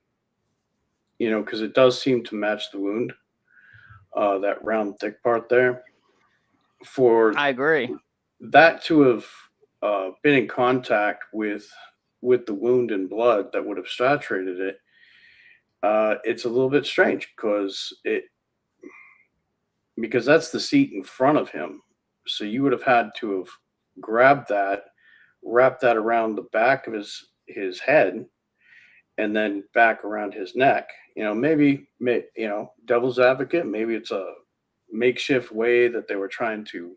it, because it does seem to match the wound, that round thick part there. I agree. That to have been in contact with the wound and blood that would have saturated it, it's a little bit strange, because because that's the seat in front of him. So you would have had to have grabbed that, wrapped that around the back of his head, and then back around his neck. Maybe devil's advocate, maybe it's a makeshift way that they were trying to,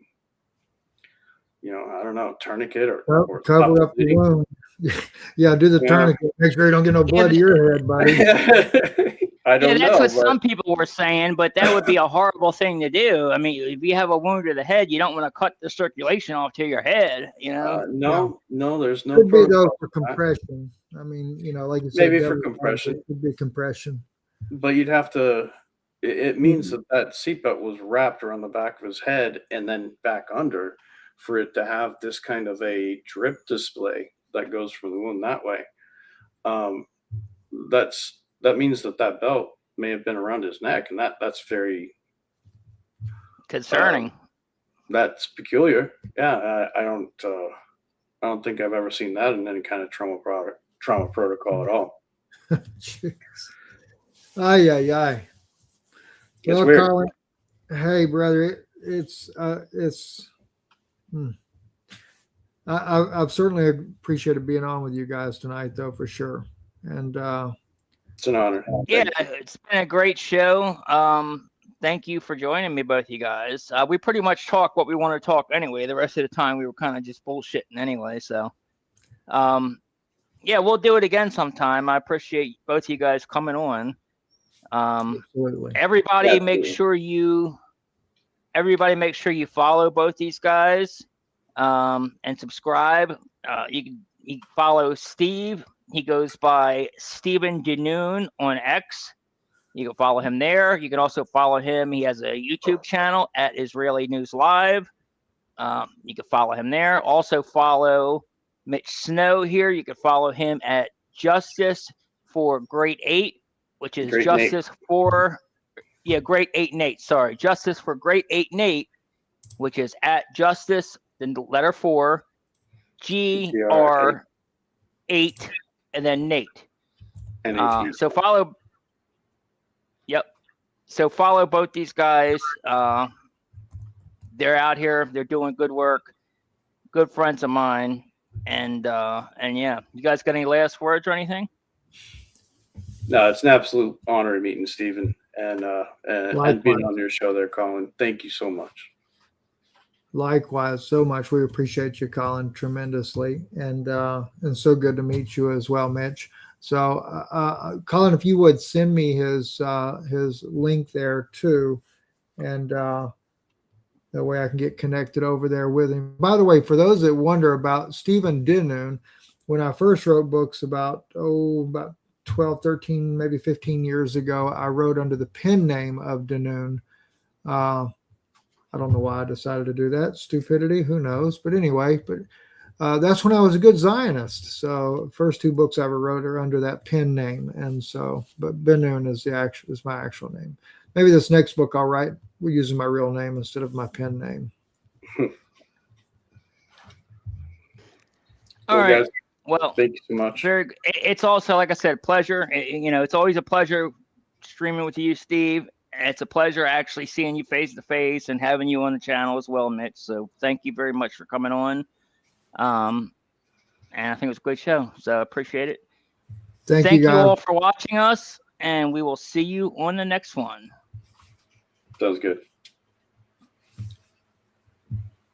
I don't know, tourniquet or cover up the wound. Yeah, do the tourniquet. Make sure you don't get no blood to your head, buddy. I don't know. That's what some people were saying, but that would be a horrible thing to do. I mean, if you have a wound to the head, you don't want to cut the circulation off to your head, No, there's no. Could be though for compression. I mean, like you said, maybe for compression. It could be compression. But you'd have to. It means that seatbelt was wrapped around the back of his head and then back under, for it to have this kind of a drip display that goes from the wound that way. That means that belt may have been around his neck, and that's very concerning. That's peculiar. Yeah, I don't think I've ever seen that in any kind of trauma protocol at all. Jeez. Aye. Well, weird. Colin, hey brother, I've certainly appreciated being on with you guys tonight, though, for sure. And it's an honor. Yeah, it's been a great show. Thank you for joining me, both you guys. We pretty much talk what we want to talk anyway. The rest of the time we were kind of just bullshitting anyway. So, yeah, we'll do it again sometime. I appreciate both you guys coming on. Absolutely. Everybody make sure you follow both these guys and subscribe. You can follow Steve. He goes by Stephen Denoon on X. You can follow him there. You can also follow him. He has a YouTube channel at Israeli News Live. You can follow him there. Also follow Mitch Snow here. You can follow him at Justice for Great 8, which is Great Justice Nate. for Great 8 Nate. Sorry, Justice for Great 8 Nate, which is at Justice, then the letter 4, GR8, and then Nate. So follow. Yep. So follow both these guys. They're out here. They're doing good work. Good friends of mine. And yeah, you guys got any last words or anything? No, it's an absolute honor meeting Stephen and being on your show there, Colin. Thank you so much. Likewise, so much. We appreciate you, Colin, tremendously, and so good to meet you as well, Mitch. So, Colin, if you would send me his link there too, and that way I can get connected over there with him. By the way, for those that wonder about Stephen Denoon, when I first wrote books about 12, 13, maybe 15 years ago, I wrote under the pen name of Denoon. I don't know why I decided to do that. Stupidity, who knows? But anyway, that's when I was a good Zionist. So first 2 books I ever wrote are under that pen name. And so, but Denoon is my actual name. Maybe this next book I'll write, we're using my real name instead of my pen name. All right. Guys, well, thank you so much. It's also, like I said, pleasure. It's always a pleasure streaming with you, Steve. It's a pleasure actually seeing you face to face and having you on the channel as well, Mitch. So thank you very much for coming on. And I think it was a great show. So I appreciate it. Thank you all for watching us, and we will see you on the next one. Sounds good.